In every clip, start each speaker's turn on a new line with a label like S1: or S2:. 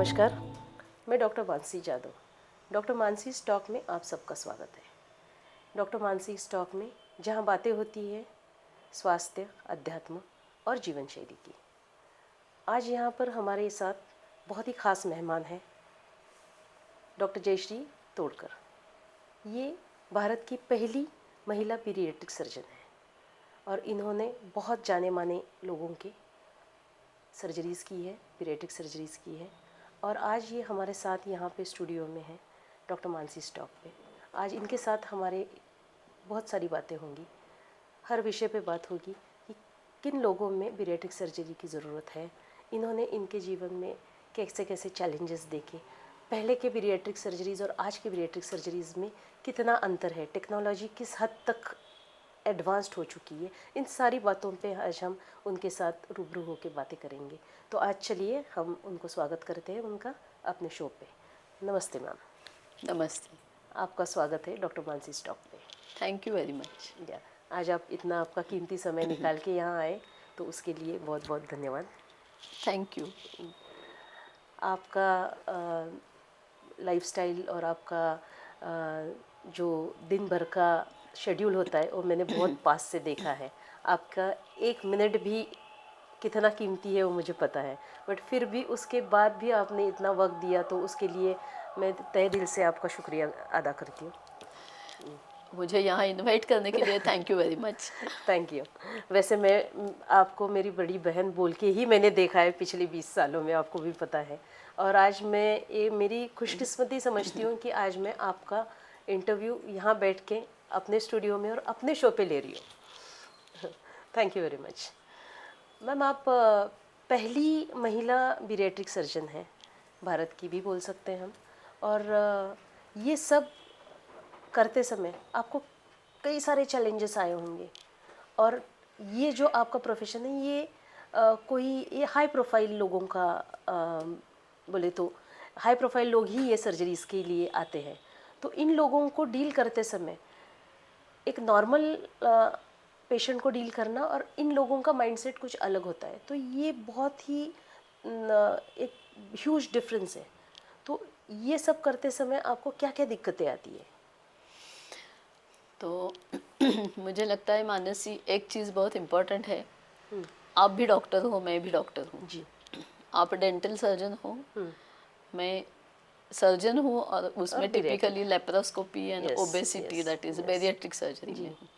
S1: नमस्कार, मैं doctor Mansi Jadhav. Doctor Mansi talk में आप सबका स्वागत है। डॉक्टर मानसी टॉक में जहां बातें होती है स्वास्थ्य, अध्यात्म और जीवन शैली की। आज यहां पर हमारे साथ बहुत ही ख़ास मेहमान हैं, डॉक्टर जयश्री तोड़कर। ये भारत की पहली महिला पीडियाट्रिक सर्जन है और इन्होंने बहुत जाने माने लोगों के सर्जरीज़ की है, पीडियाट्रिक सर्जरीज़ की है। और आज ये हमारे साथ यहाँ पे स्टूडियो में है डॉक्टर मानसी टॉक पे। आज इनके साथ हमारे बहुत सारी बातें होंगी, हर विषय पे बात होगी कि किन लोगों में पीडियाट्रिक सर्जरी की ज़रूरत है, इन्होंने इनके जीवन में कैसे कैसे चैलेंजेस देखे, पहले के पीडियाट्रिक सर्जरीज़ और आज के पीडियाट्रिक सर्जरीज़ में कितना अंतर है, टेक्नोलॉजी किस हद तक एडवांस्ड हो चुकी है। इन सारी बातों पे आज हम उनके साथ रूबरू होकर बातें करेंगे। तो आज चलिए हम उनको स्वागत करते हैं उनका अपने शो पे। नमस्ते मैम।
S2: नमस्ते।
S1: आपका स्वागत है डॉक्टर मानसी टॉक पे।
S2: Thank you very much.
S1: आज आप इतना आपका कीमती समय निकाल के यहाँ आए तो उसके लिए बहुत बहुत धन्यवाद।
S2: Thank you.
S1: आपका लाइफस्टाइल और आपका जो दिन भर का शेड्यूल होता है वो मैंने बहुत पास से देखा है। आपका एक मिनट भी कितना कीमती है वो मुझे पता है, बट फिर भी उसके बाद भी आपने इतना वक्त दिया, तो उसके लिए मैं तहे दिल से आपका शुक्रिया अदा करती हूँ।
S2: मुझे यहाँ इनवाइट करने के लिए thank you very much.
S1: Thank you. वैसे मैं आपको मेरी बड़ी बहन बोल के ही मैंने देखा है पिछले 20 सालों में, आपको भी पता है। और आज मैं ये मेरी खुशकिस्मती समझती हूँ कि आज मैं आपका इंटरव्यू यहाँ बैठ के अपने स्टूडियो में और अपने शो पे ले रही हूँ। Thank you very much. Ma'am, आप पहली महिला पीडियाट्रिक सर्जन हैं, भारत की भी बोल सकते हैं हम। और ये सब करते समय आपको कई सारे चैलेंजेस आए होंगे। और ये जो आपका प्रोफेशन है ये ये हाई प्रोफाइल लोगों का बोले तो हाई प्रोफाइल लोग ही ये सर्जरीज़ के लिए आते हैं। तो इन लोगों को डील करते समय एक नॉर्मल पेशेंट को डील करना और इन लोगों का माइंडसेट कुछ अलग होता है, तो ये बहुत ही एक ह्यूज डिफरेंस है। तो ये सब करते समय आपको क्या क्या दिक्कतें आती है?
S2: तो मुझे लगता है मानसी, एक चीज़ बहुत इम्पोर्टेंट है। आप भी डॉक्टर हो, मैं भी डॉक्टर हूँ
S1: जी।
S2: आप डेंटल सर्जन हो, मैं सर्जन हूँ, और उसमें typically laparoscopy and obesity, that is bariatric surgery में हूँ।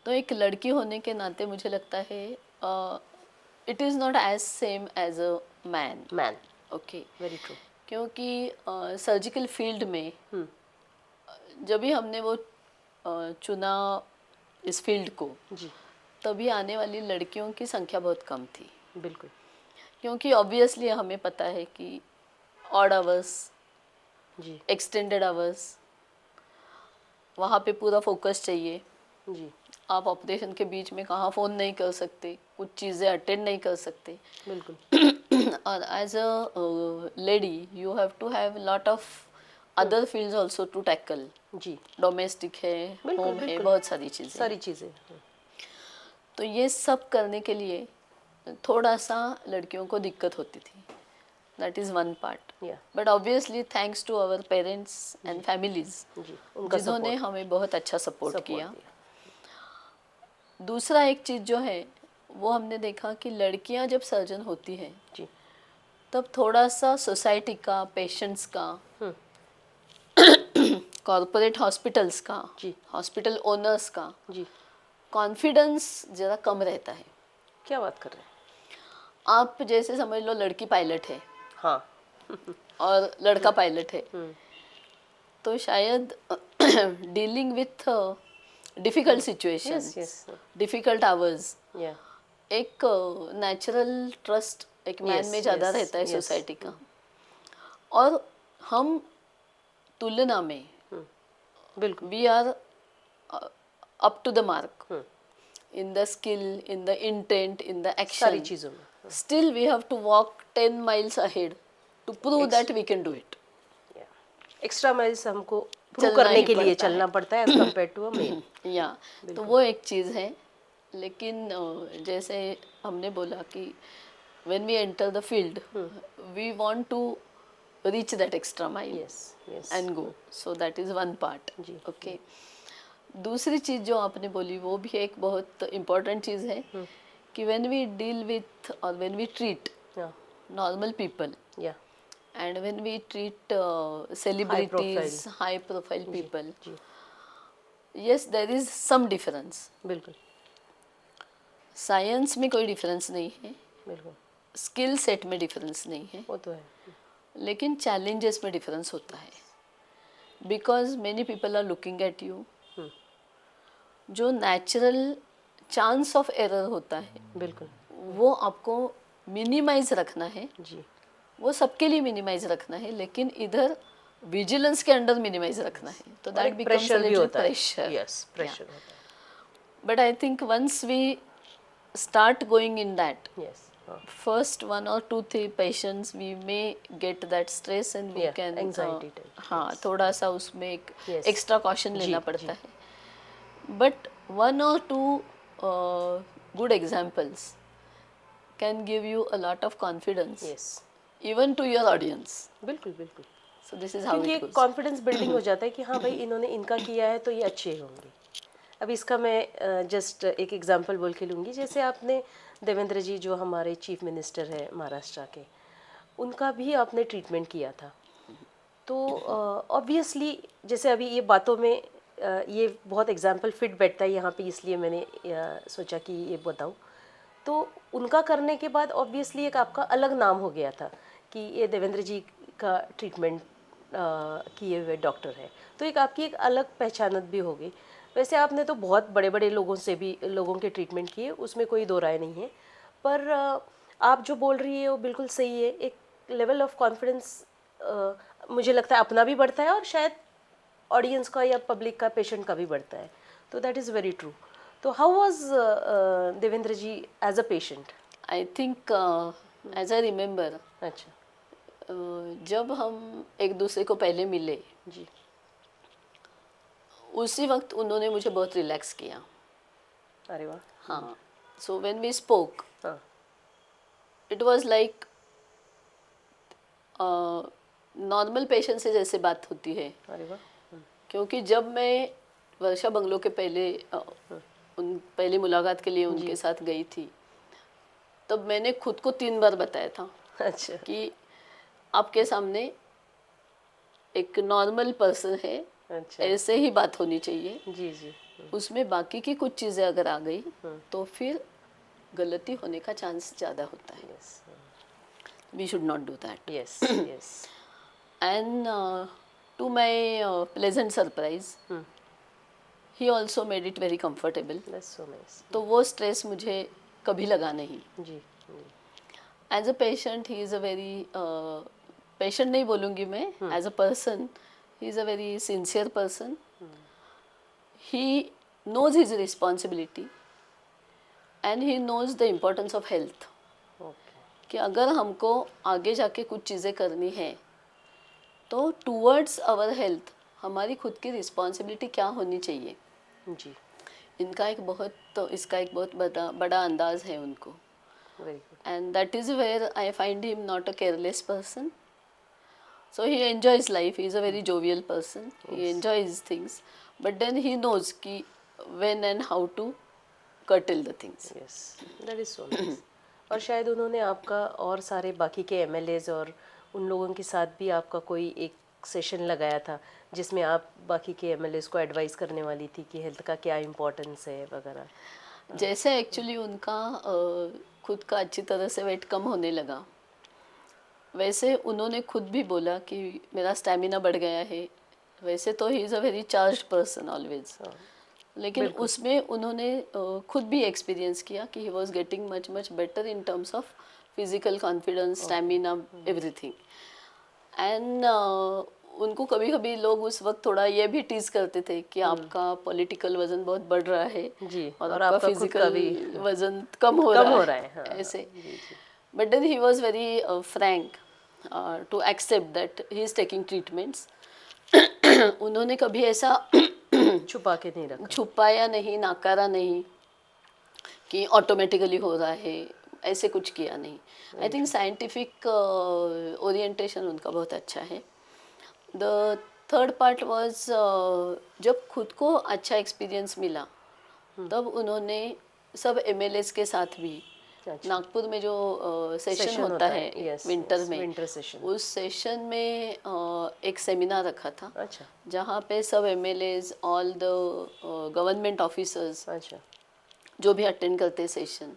S2: तो एक लड़की होने के नाते मुझे लगता है it is not as same as a man. Okay,
S1: very true.
S2: क्योंकि सर्जिकल फील्ड में जब भी हमने वो चुना इस फील्ड को,
S1: जी,
S2: तभी आने वाली लड़कियों की संख्या बहुत कम थी।
S1: बिल्कुल।
S2: क्योंकि ऑब्वियसली हमें पता है कि ऑड आवर्स,
S1: जी,
S2: एक्सटेंडेड आवर्स, वहाँ पे पूरा फोकस चाहिए।
S1: जी,
S2: आप ऑपरेशन के बीच में कहाँ फ़ोन नहीं कर सकते, कुछ चीज़ें अटेंड नहीं कर सकते।
S1: बिल्कुल।
S2: और as a lady you have to have lot of other fields also to tackle.
S1: जी,
S2: डोमेस्टिक है, होम है, बहुत सारी चीज़ें। तो ये सब करने के लिए थोड़ा सा लड़कियों को दिक्कत होती थी। That is one part. But obviously thanks to our parents and families, जिन्होंने हमें बहुत अच्छा सपोर्ट किया। दूसरा एक चीज़ जो है वो हमने देखा कि लड़कियां जब सर्जन होती हैं तब थोड़ा सा सोसाइटी का, पेशेंट्स का, कॉरपोरेट हॉस्पिटल्स का, हॉस्पिटल ओनर्स का कॉन्फिडेंस ज़रा कम रहता है।
S1: क्या बात कर रहे हैं
S2: आप? जैसे समझ लो लड़की पायलट है,
S1: हाँ,
S2: और लड़का पायलट है, तो शायद dealing with difficult situations, difficult hours, एक नेचुरल ट्रस्ट एक मैन में ज़्यादा रहता है सोसाइटी का। और हम तुलना में
S1: बिल्कुल,
S2: we are up to the mark in the skill, in the intent, in the action.
S1: सारी चीज़ों में
S2: Still we have to walk 10 miles ahead to prove that we can do it.
S1: Extra miles हमको prove करने के लिए चलना पड़ता है as compare to a male.
S2: या तो वो एक चीज़ है। लेकिन जैसे हमने बोला कि when we enter the field, we want to reach that extra mile
S1: Yes, yes.
S2: and go. So that is one part.
S1: Ji,
S2: Okay. दूसरी चीज़ जो आपने बोली वो भी एक बहुत इम्पोर्टेंट चीज़ है कि when we deal with or when we treat
S1: Yeah,
S2: normal people
S1: yeah.
S2: and when we treat celebrities, high profile people,
S1: जी,
S2: yes, there is some difference.
S1: बिल्कुल,
S2: साइंस में कोई डिफरेंस नहीं है,
S1: बिल्कुल,
S2: स्किल सेट में डिफरेंस नहीं है,
S1: वो तो है.
S2: लेकिन चैलेंजेस में डिफरेंस होता है because many people are looking at you. जो नेचुरल चांस ऑफ एरर होता है
S1: बिल्कुल,
S2: वो आपको मिनिमाइज रखना है,
S1: जी,
S2: वो सबके लिए मिनिमाइज रखना है, लेकिन इधर विजिलेंस के अंडर मिनिमाइज रखना है. तो दैट बिकम्स अ
S1: प्रेशर भी
S2: लिटिल
S1: होता है.
S2: प्रेशर.
S1: यस, प्रेशर होता
S2: but I think once we start going in that,
S1: है. यस, हाँ,
S2: first 1 or 2 3 patients we may get that stress and we
S1: Yeah,
S2: can
S1: anxiety type,
S2: हाँ थोड़ा सा उसमें एक
S1: Yes.
S2: एक्स्ट्रा कॉशन लेना पड़ता है. But 1 or 2 good examples can give you a lot of confidence
S1: yes,
S2: even to your audience.
S1: बिल्कुल, बिल्कुल.
S2: So this is how
S1: क्योंकि
S2: it
S1: एक
S2: goes.
S1: कॉन्फिडेंस बिल्डिंग हो जाता है कि हाँ भाई इन्होंने इनका किया है तो ये अच्छे होंगे. अब इसका मैं जस्ट एक एग्जांपल बोल के लूँगी. जैसे आपने देवेंद्र जी जो हमारे चीफ मिनिस्टर है महाराष्ट्र के, उनका भी आपने ट्रीटमेंट किया था. तो ऑब्वियसली जैसे अभी ये बातों में ये बहुत एग्जांपल फिट बैठता है यहाँ पे, इसलिए मैंने सोचा कि ये बताऊँ. तो उनका करने के बाद ऑब्वियसली एक आपका अलग नाम हो गया था कि ये देवेंद्र जी का ट्रीटमेंट किए हुए डॉक्टर है. तो एक आपकी एक अलग पहचानत भी हो गई. वैसे आपने तो बहुत बड़े बड़े लोगों के ट्रीटमेंट किए, उसमें कोई दो राय नहीं है. पर आप जो बोल रही है वो बिल्कुल सही है. एक लेवल ऑफ कॉन्फिडेंस मुझे लगता है अपना भी बढ़ता है और शायद ऑडियंस का या पब्लिक का, पेशेंट का भी बढ़ता है. तो दैट इज़ वेरी ट्रू. तो how was Devendra ji as a patient?
S2: I think as I remember
S1: अच्छा,
S2: जब हम एक दूसरे को पहले मिले
S1: जी,
S2: उसी वक्त उन्होंने मुझे बहुत रिलैक्स किया.
S1: अरे वाह,
S2: हाँ. सो व्हेन वी स्पोक
S1: हाँ,
S2: it was like normal patient से जैसे बात होती है.
S1: अरे वाह,
S2: क्योंकि जब मैं वर्षा बंगलो के पहले उन पहली मुलाकात के लिए उनके साथ गई थी, तब मैंने खुद को 3 बार बताया था
S1: अच्छा,
S2: कि आपके सामने एक नॉर्मल पर्सन है,
S1: अच्छा,
S2: ऐसे ही बात होनी चाहिए.
S1: जी, जी,
S2: उसमें बाकी की कुछ चीज़ें अगर आ गई तो फिर गलती होने का चांस ज़्यादा होता है.
S1: Yes,
S2: we should not do that.
S1: Yes, yes,
S2: and to my pleasant surprise he also made it very comfortable.
S1: That's so nice.
S2: तो वो स्ट्रेस मुझे कभी लगा नहीं.
S1: जी,
S2: as a patient he is a very patient नहीं बोलूँगी मैं, as a person he is a very sincere person. He knows his responsibility and he knows the importance of health.
S1: Okay,
S2: कि अगर हमको आगे जाके कुछ चीज़ें करनी है तो टूवर्ड्स आवर हेल्थ हमारी खुद की रिस्पॉन्सिबिलिटी क्या होनी चाहिए.
S1: जी,
S2: इसका एक बहुत बड़ा अंदाज है उनको.
S1: Very good.
S2: And that is where I find him not a careless person. So he enjoys life. He is a very jovial person. He enjoys things, but then he knows कि when and how to curtail the things.
S1: Yes, that is so nice. और शायद उन्होंने आपका और सारे बाकी के MLAs और उन लोगों के साथ भी आपका कोई एक सेशन लगाया था जिसमें आप बाकी के एमएलएज को एडवाइस करने वाली थी कि हेल्थ का क्या इम्पोर्टेंस है वगैरह.
S2: जैसे एक्चुअली उनका खुद का अच्छी तरह से वेट कम होने लगा, वैसे उन्होंने खुद भी बोला कि मेरा स्टैमिना बढ़ गया है. वैसे तो ही is a very charged person always, लेकिन उसमें उन्होंने खुद भी एक्सपीरियंस किया कि he was getting much much better in terms of physical confidence, stamina, everything. And उनको कभी कभी लोग उस वक्त थोड़ा ये भी टीज करते थे कि आपका पॉलिटिकल वजन बहुत बढ़ रहा है
S1: जी,
S2: और आपका
S1: खुद का
S2: फिजिकल
S1: भी
S2: वजन कम हो रहा है.
S1: हाँ,
S2: ऐसे.
S1: जी, जी,
S2: but then he was very frank to accept that he is taking treatments. उन्होंने कभी ऐसा
S1: छुपा के नहीं रखा.
S2: छुपाया नहीं, नाकारा नहीं कि ऑटोमेटिकली हो रहा है. ऐसे कुछ किया नहीं. आई थिंक साइंटिफिक ओरिएंटेशन उनका बहुत अच्छा है. द थर्ड पार्ट वाज, जब खुद को अच्छा एक्सपीरियंस मिला तब उन्होंने सब एमएलएस के साथ भी
S1: अच्छा।
S2: नागपुर में जो सेशन
S1: सेशन
S2: होता है
S1: yes,
S2: विंटर
S1: yes,
S2: में,
S1: winter session।
S2: उस सेशन में एक सेमिनार रखा था
S1: अच्छा
S2: जहाँ पे सब MLAs, all the government officers
S1: अच्छा
S2: जो भी अटेंड करते session,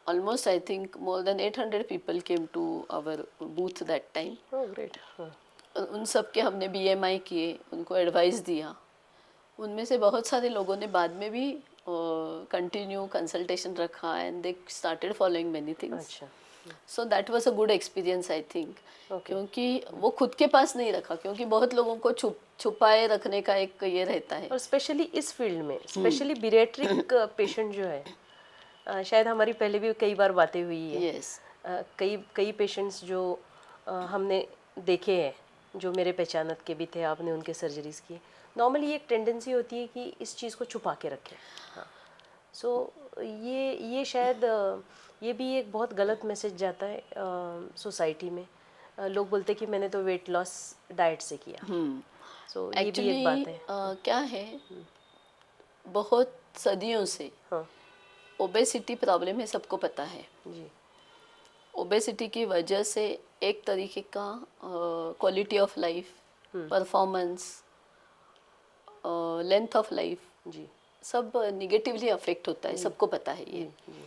S2: almost I think more than 800 people came to our booth that time.
S1: Oh great. हाँ
S2: उन सब के हमने बीएमआई किए, उनको एडवाइस दिया. उनमें से बहुत सारे लोगों ने बाद में भी कंटिन्यू कंसल्टेशन रखा and they started following many things.
S1: अच्छा
S2: so that was a good experience I think.
S1: Okay.
S2: क्योंकि वो खुद के पास नहीं रखा, क्योंकि बहुत लोगों को छुपाए रखने का एक ये रहता है.
S1: और स्पेशली इस फील्ड में स्पेशली बीरियाट्रिक पेशेंट जो है, शायद हमारी पहले भी कई बार बातें हुई है।
S2: यस.
S1: कई कई पेशेंट्स जो हमने देखे हैं, जो मेरे पहचानत के भी थे, आपने उनके सर्जरीज किए, नॉर्मली एक टेंडेंसी होती है कि इस चीज़ को छुपा के रखें। हाँ, सो ये शायद ये भी एक बहुत गलत मैसेज जाता है सोसाइटी में। लोग बोलते हैं कि मैंने तो वेट लॉस डाइट से किया। सो ये भी एक बात है।
S2: क्या है, बहुत सदियों से
S1: हाँ
S2: ओबेसिटी प्रॉब्लम है, सबको पता है.
S1: जी
S2: ओबेसिटी की वजह से एक तरीके का quality of life, performance, length of life,
S1: जी
S2: सब निगेटिवली अफेक्ट होता है, सबको पता है ये.
S1: जी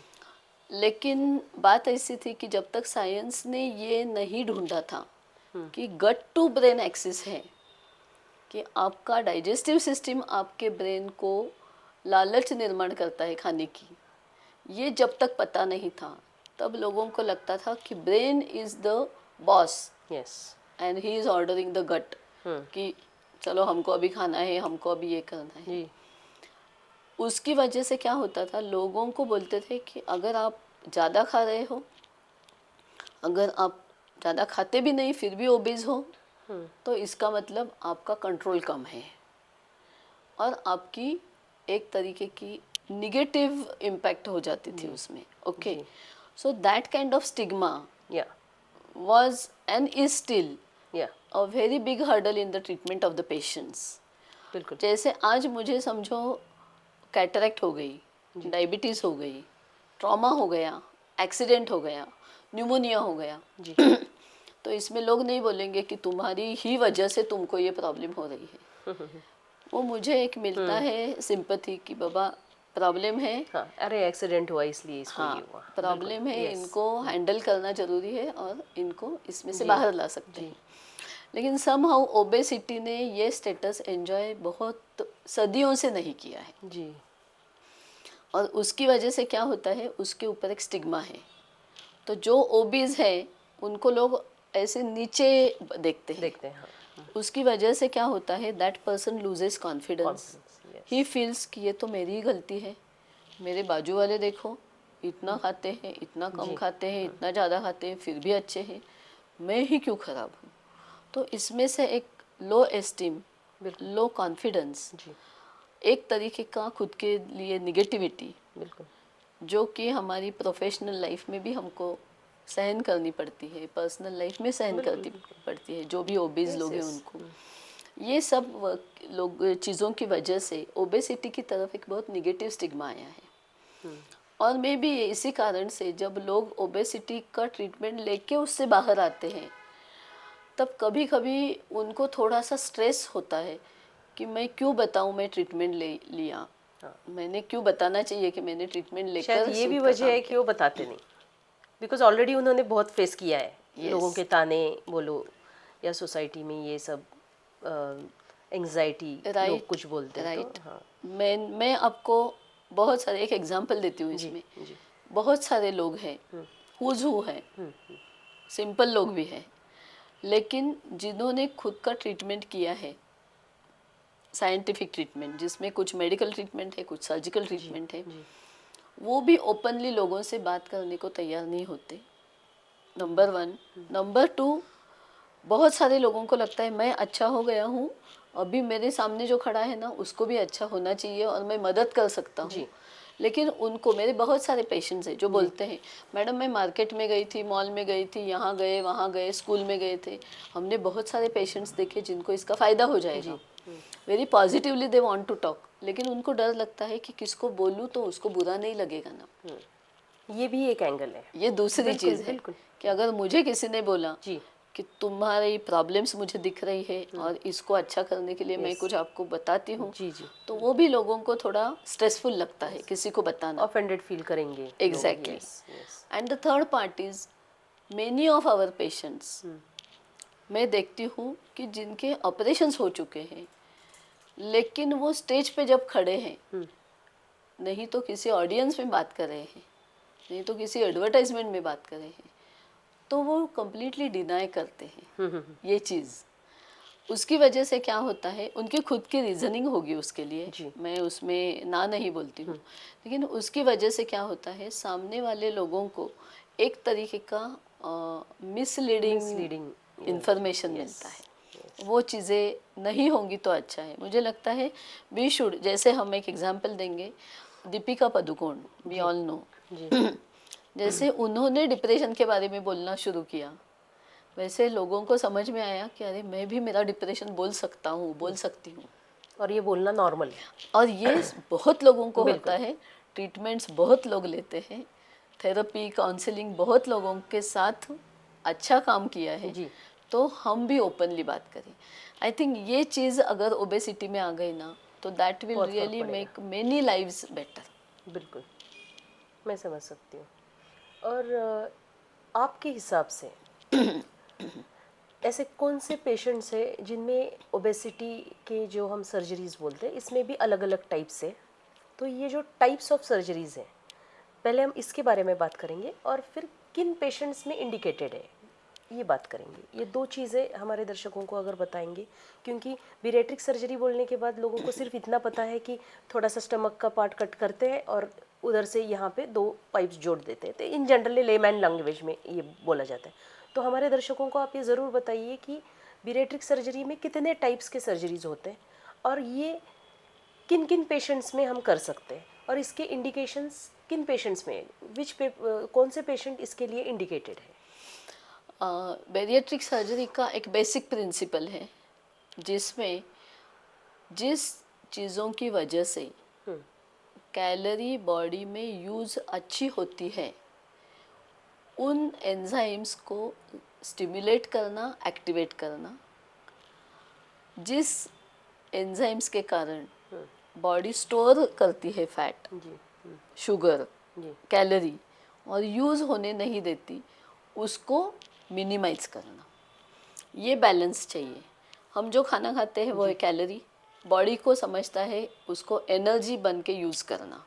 S2: लेकिन बात ऐसी थी कि जब तक साइंस ने ये नहीं ढूंढा था कि गट टू ब्रेन एक्सिस है, कि आपका डाइजेस्टिव सिस्टम आपके ब्रेन को लालच निर्माण करता है खाने की, ये जब तक पता नहीं था तब लोगों को लगता था कि brain is the boss
S1: yes
S2: and he is ordering the gut, कि चलो हमको अभी खाना है, हमको अभी ये करना है.
S1: जी
S2: उसकी वजह से क्या होता था, लोगों को बोलते थे कि अगर आप ज़्यादा खा रहे हो, अगर आप ज़्यादा खाते भी नहीं फिर भी ओबेज हो, तो इसका मतलब आपका कंट्रोल कम है और आपकी एक तरीके की निगेटिव इम्पैक्ट हो जाती थी उसमें. Okay, so that kind of stigma
S1: या
S2: was and is still
S1: या
S2: a very big hurdle in the treatment of the patients.
S1: बिल्कुल
S2: जैसे आज मुझे समझो कैटरेक्ट हो गई, डायबिटीज़ हो गई, ट्रॉमा हो गया, एक्सीडेंट हो गया, न्यूमोनिया हो गया,
S1: जी
S2: तो इसमें लोग नहीं बोलेंगे कि तुम्हारी ही वजह से तुमको ये प्रॉब्लम हो रही है. वो मुझे एक मिलता है सिंपैथी कि बाबा प्रॉब्लम है,
S1: हाँ, अरे एक्सीडेंट हुआ इसलिए इसको
S2: हाँ
S1: ये हुआ।
S2: प्रॉब्लम है,
S1: Yes.
S2: इनको हैंडल करना जरूरी है और इनको इसमें से बाहर ला सकते हैं. लेकिन समहाउ ओबेसिटी ने ये स्टेटस एंजॉय बहुत सदियों से नहीं किया है,
S1: जी
S2: और उसकी वजह से क्या होता है, उसके ऊपर एक स्टिग्मा है. तो जो ओबीज है उनको लोग ऐसे नीचे देखते हैं.
S1: देखते हैं। हाँ
S2: उसकी वजह से क्या होता है, that person loses confidence.
S1: Confidence, yes.
S2: He feels कि ये तो मेरी ही गलती है, मेरे बाजू वाले देखो इतना खाते हैं, इतना कम खाते हैं, इतना ज़्यादा खाते हैं फिर भी अच्छे हैं, मैं ही क्यों खराब हूँ. तो इसमें से एक लो एस्टीम, लो कॉन्फिडेंस,
S1: जी
S2: एक तरीके का खुद के लिए निगेटिविटी,
S1: बिल्कुल
S2: जो कि हमारी प्रोफेशनल लाइफ में भी हमको सहन करनी पड़ती है, पर्सनल लाइफ में सहन करनी पड़ती है, जो भी ओबीज लोग हैं उनको. ये सब लोग चीज़ों की वजह से ओबेसिटी की तरफ एक बहुत निगेटिव स्टिग्मा आया है. और मे बी इसी कारण से जब लोग ओबेसिटी का ट्रीटमेंट लेके उससे बाहर आते हैं, तब कभी कभी उनको थोड़ा सा स्ट्रेस होता है कि मैं क्यों बताऊं मैं ट्रीटमेंट ले लिया, मैंने क्यों बताना चाहिए कि मैंने ट्रीटमेंट लेकर.
S1: शायद ये भी वजह है कि वो बताते नहीं, बिकॉज ऑलरेडी उन्होंने बहुत फेस किया है. लोगों के ताने बोलो या सोसाइटी में ये सब एंग्जाइटी, लोग कुछ बोलते हैं.
S2: राइट.
S1: तो हाँ
S2: मैं आपको बहुत सारे एक एग्जांपल देती हूँ इसमें.
S1: जी
S2: बहुत सारे लोग हैं, हुज हू है, सिंपल लोग भी हैं, लेकिन जिन्होंने खुद का ट्रीटमेंट किया है, साइंटिफिक ट्रीटमेंट जिसमें कुछ मेडिकल ट्रीटमेंट है, कुछ सर्जिकल ट्रीटमेंट है, वो भी ओपनली लोगों से बात करने को तैयार नहीं होते. नंबर 1. नंबर 2, बहुत सारे लोगों को लगता है मैं अच्छा हो गया हूँ, अभी मेरे सामने जो खड़ा है ना उसको भी अच्छा होना चाहिए और मैं मदद कर सकता हूँ. लेकिन उनको, मेरे बहुत सारे पेशेंट्स हैं जो बोलते हैं मैडम मैं मार्केट में गई थी, मॉल में गई थी, यहाँ गए वहाँ गए, स्कूल में गए थे, हमने बहुत सारे पेशेंट्स देखे जिनको इसका फ़ायदा हो जाएगा, very positively they want to talk, लेकिन उनको डर लगता है कि किसको बोलूँ तो उसको बुरा नहीं लगेगा ना।
S1: ये भी एक एंगल है।
S2: ये दूसरी चीज़ है
S1: बिल्कुल।
S2: कि अगर मुझे किसी ने बोला
S1: जी
S2: कि तुम्हारी प्रॉब्लम्स मुझे दिख रही है और इसको अच्छा करने के लिए मैं कुछ आपको बताती हूँ,
S1: जी जी,
S2: तो वो भी लोगों को थोड़ा स्ट्रेसफुल लगता है किसी को बताना।
S1: ऑफेंडेड फील करेंगे।
S2: Exactly. And the third part is many of our patients, मैं देखती हूँ कि जिनके ऑपरेशंस हो चुके हैं लेकिन वो स्टेज पे जब खड़े हैं, नहीं तो किसी ऑडियंस में बात कर रहे हैं, नहीं तो किसी एडवर्टाइजमेंट में बात कर रहे हैं, तो वो कम्प्लीटली डिनाई करते हैं ये चीज़। उसकी वजह से क्या होता है, उनकी खुद की रीजनिंग होगी उसके लिए, मैं उसमें ना नहीं बोलती हूँ, लेकिन उसकी वजह से क्या होता है, सामने वाले लोगों को एक तरीके का मिसलीडिंग इंफॉर्मेशन मिलता है। वो चीज़ें नहीं होंगी तो अच्छा है। मुझे लगता है वी शुड, जैसे हम एक एग्जांपल देंगे, Deepika Padukone, we all know, जैसे उन्होंने डिप्रेशन के बारे में बोलना शुरू किया, वैसे लोगों को समझ में आया कि अरे मैं भी मेरा डिप्रेशन बोल सकता हूँ, बोल सकती हूँ,
S1: और ये बोलना नॉर्मल है।
S2: और ये बहुत लोगों को होता है। ट्रीटमेंट्स बहुत लोग लेते हैं, थेरेपी काउंसलिंग बहुत लोगों के साथ अच्छा काम किया है
S1: जी।
S2: तो हम भी ओपनली बात करें। आई थिंक ये चीज़ अगर ओबेसिटी में आ गई ना तो that will really make many lives better.
S1: बिल्कुल, मैं समझ सकती हूँ। और आपके हिसाब से ऐसे कौन से पेशेंट्स हैं जिनमें ओबेसिटी के जो हम सर्जरीज बोलते हैं, इसमें भी अलग अलग टाइप्स है, तो ये जो टाइप्स ऑफ सर्जरीज हैं, पहले हम इसके बारे में बात करेंगे और फिर किन पेशेंट्स में इंडिकेटेड है ये बात करेंगे। ये दो चीज़ें हमारे दर्शकों को अगर बताएंगे, क्योंकि बीरेट्रिक सर्जरी बोलने के बाद लोगों को सिर्फ इतना पता है कि थोड़ा सा स्टमक का पार्ट कट करते हैं और उधर से यहाँ पे 2 पाइप्स जोड़ देते हैं, तो इन जनरली लेमैन लैंग्वेज में ये बोला जाता है। तो हमारे दर्शकों को आप ये ज़रूर बताइए कि बीरेट्रिक सर्जरी में कितने टाइप्स के सर्जरीज होते हैं और ये किन किन पेशेंट्स में हम कर सकते हैं, और इसके इंडिकेशंस किन पेशेंट्स में, कौन से पेशेंट इसके लिए इंडिकेटेड है।
S2: बेरिएट्रिक सर्जरी का एक बेसिक प्रिंसिपल है जिसमें जिस चीज़ों की वजह से कैलोरी बॉडी में यूज़ अच्छी होती है उन एंजाइम्स को स्टिमुलेट करना, एक्टिवेट करना, जिस एंजाइम्स के कारण बॉडी स्टोर करती है फैट, शुगर, कैलोरी और यूज़ होने नहीं देती, उसको मिनिमाइज करना। ये बैलेंस चाहिए। हम जो खाना खाते हैं वो है कैलोरी, बॉडी को समझता है उसको एनर्जी बन के यूज़ करना।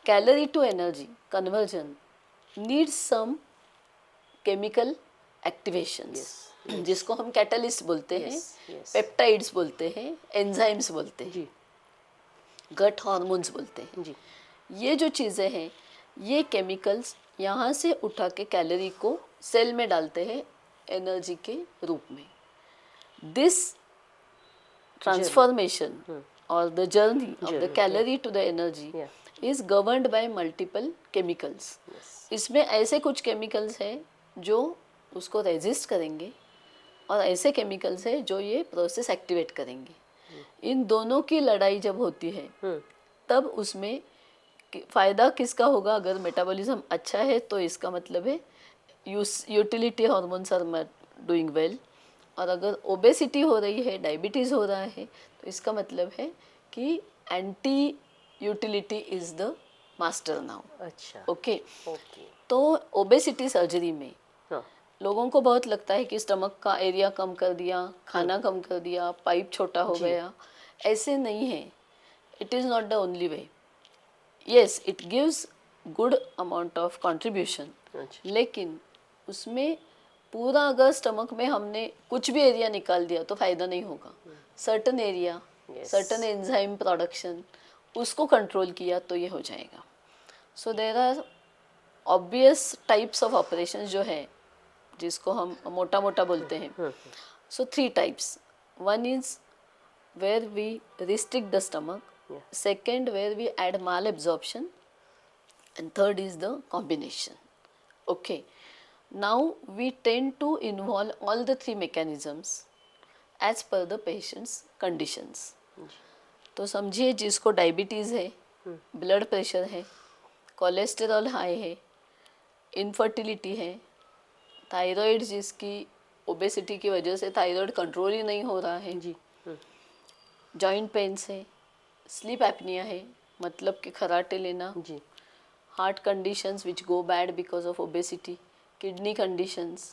S2: Calorie to energy conversion needs some chemical activations, जिसको हम कैटलिस्ट बोलते हैं, पेप्टाइड्स बोलते हैं, एंजाइम्स बोलते हैं, गट हार्मोन्स बोलते हैं। ये जो चीज़ें हैं, ये केमिकल्स यहाँ से उठा के कैलोरी को सेल में डालते हैं एनर्जी के रूप में। दिस ट्रांसफॉर्मेशन और the journey of the calorie to the energy is governed by multiple chemicals. इसमें ऐसे कुछ केमिकल्स हैं जो उसको रेजिस्ट करेंगे और ऐसे केमिकल्स हैं जो ये प्रोसेस एक्टिवेट करेंगे। इन दोनों की लड़ाई जब होती है तब उसमें फ़ायदा किसका होगा? अगर मेटाबॉलिज्म अच्छा है तो इसका मतलब है utility hormones are doing well, और अगर ओबेसिटी हो रही है, डायबिटीज़ हो रहा है, तो इसका मतलब है कि anti utility is the master now.
S1: अच्छा,
S2: ओके। तो ओबेसिटी सर्जरी में लोगों को बहुत लगता है कि स्टमक का एरिया कम कर दिया, खाना कम कर दिया, पाइप छोटा हो गया। ऐसे नहीं है। It is not the only way. Yes, it gives good amount of contribution, लेकिन उसमें पूरा अगर स्टमक में हमने कुछ भी एरिया निकाल दिया तो फ़ायदा नहीं होगा। Certain area, certain enzyme production, उसको कंट्रोल किया तो ये हो जाएगा। So there are obvious types of operation जो है, जिसको हम मोटा मोटा बोलते हैं। So 3 types. One is where we restrict the stomach,
S1: Yeah.
S2: second where we add malabsorption, and third is the combination. Okay, now we tend to involve all the three mechanisms as per the patient's conditions. तो समझिए जिसको diabetes है, blood pressure है, cholesterol high है, infertility है, thyroid जिसकी obesity की वजह से थायराइड कंट्रोल ही नहीं हो रहा है
S1: जी।
S2: जॉइंट पेन्स है, स्लीप एपनिया है, मतलब कि खराटे लेना,
S1: जी।
S2: heart conditions which go bad because of obesity, kidney conditions,